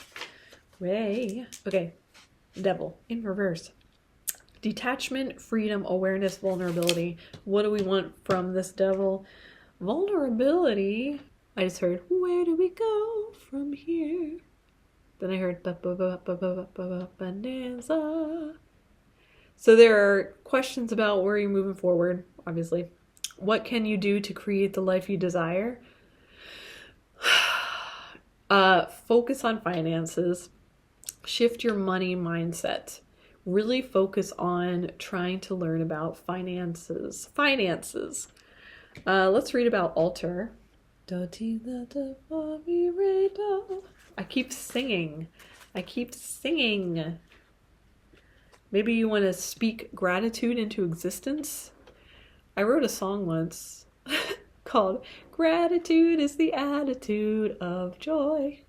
Ray. Okay. Devil in reverse. Detachment, freedom, awareness, vulnerability. What do we want from this devil? Vulnerability. I just heard, where do we go from here? Then I heard bonanza. So there are questions about where you're moving forward, obviously. What can you do to create the life you desire? Focus on finances. Shift your money mindset. Really focus on trying to learn about finances. Let's read about altar. I keep singing. Maybe you want to speak gratitude into existence. I wrote a song once called Gratitude is the Attitude of Joy.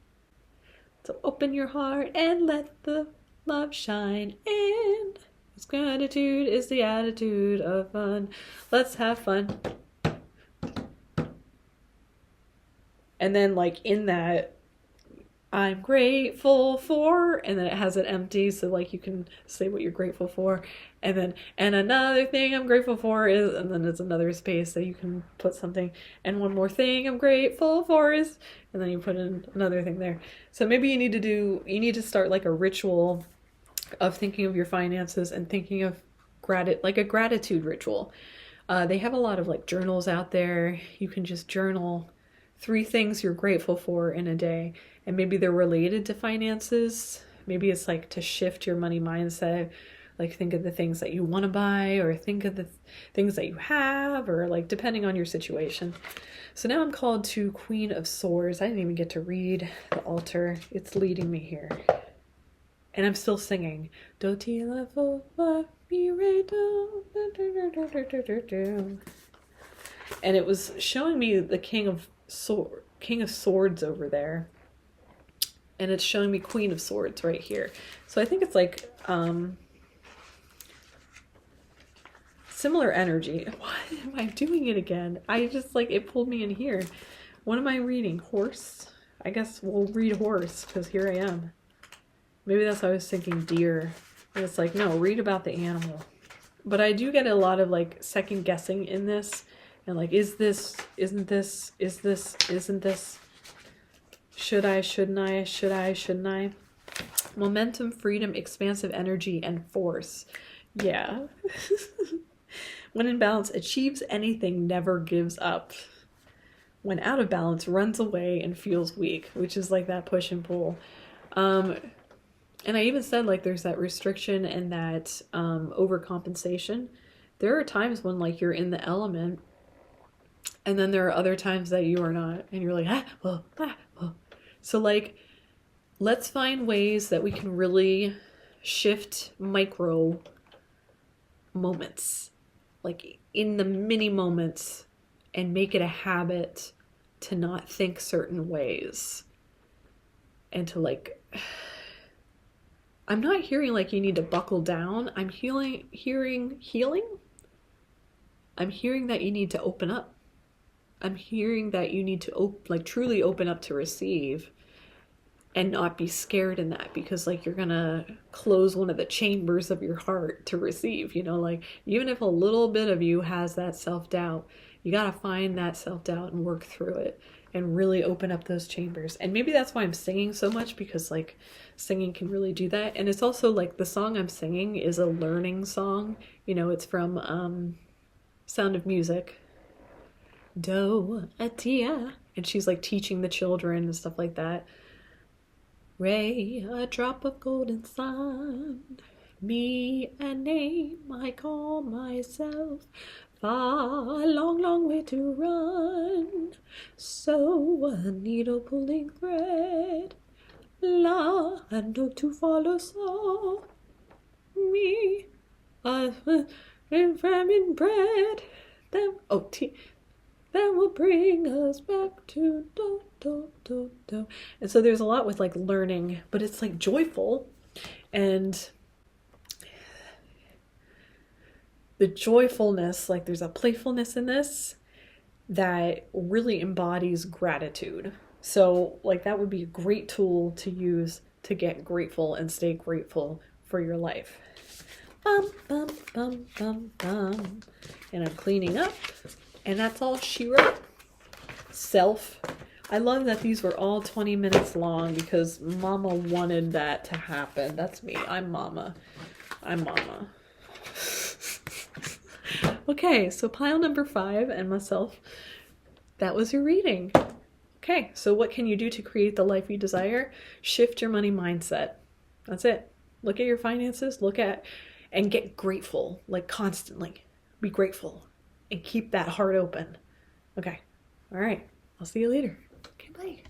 So open your heart and let the love shine in. 'Cause gratitude is the attitude of fun. Let's have fun. And then like in that, I'm grateful for, and then it has it empty, so like you can say what you're grateful for, and then, and another thing I'm grateful for is, and then it's another space that you can put something, and one more thing I'm grateful for is, and then you put in another thing there. So maybe you need to start like a ritual of thinking of your finances and thinking of like a gratitude ritual. They have a lot of like journals out there. You can just journal 3 things you're grateful for in a day. And maybe they're related to finances. Maybe it's like to shift your money mindset. Like think of the things that you want to buy, or think of the things that you have, or like depending on your situation. So now I'm called to Queen of Swords. I didn't even get to read the altar. It's leading me here. And I'm still singing. Do ti la fo fa mi re do. And it was showing me the King of Swords over there. and it's showing me Queen of Swords right here. So I think it's like similar energy. Why am I doing it again? I just like, it pulled me in here. What am I reading? Horse? I guess we'll read horse because here I am. Maybe that's why I was thinking deer. And it's like, no, read about the animal. But I do get a lot of like second guessing in this. And like, is this, isn't this, is this, isn't this? Should I, shouldn't I, should I, shouldn't I? Momentum, freedom, expansive energy, and force. Yeah. When in balance, achieves anything, never gives up. When out of balance, runs away and feels weak, which is like that push and pull. And I even said like there's that restriction and that overcompensation. There are times when like you're in the element, and then there are other times that you are not, and you're like, oh. So like, let's find ways that we can really shift micro moments, like in the mini moments, and make it a habit to not think certain ways. And to like, I'm not hearing like you need to buckle down. I'm hearing. I'm hearing that you need to open up. I'm hearing that you need to truly open up to receive and not be scared in that, because like you're gonna close one of the chambers of your heart to receive, you know, like even if a little bit of you has that self-doubt, you gotta find that self-doubt and work through it and really open up those chambers. And maybe that's why I'm singing so much, because like singing can really do that. And it's also like the song I'm singing is a learning song, you know, it's from Sound of Music. Do-a-tia. And she's like teaching the children and stuff like that. Ray, a drop of golden sun, me a name I call myself, far, long, long way to run, so a needle pulling thread, la, a note to follow, so me, a famine bread, that will bring us back to do. And so there's a lot with like learning, but it's like joyful, and the joyfulness, like there's a playfulness in this that really embodies gratitude. So like that would be a great tool to use to get grateful and stay grateful for your life. Bum, bum, bum, bum, bum. And I'm cleaning up, and that's all she wrote. Self. I love that these were all 20 minutes long because Mama wanted that to happen. That's me. I'm Mama. Okay, so pile number 5 and myself. That was your reading. Okay, so what can you do to create the life you desire? Shift your money mindset. That's it. Look at your finances, look at and get grateful, like constantly. Be grateful and keep that heart open. Okay. All right. I'll see you later. Okay, bye.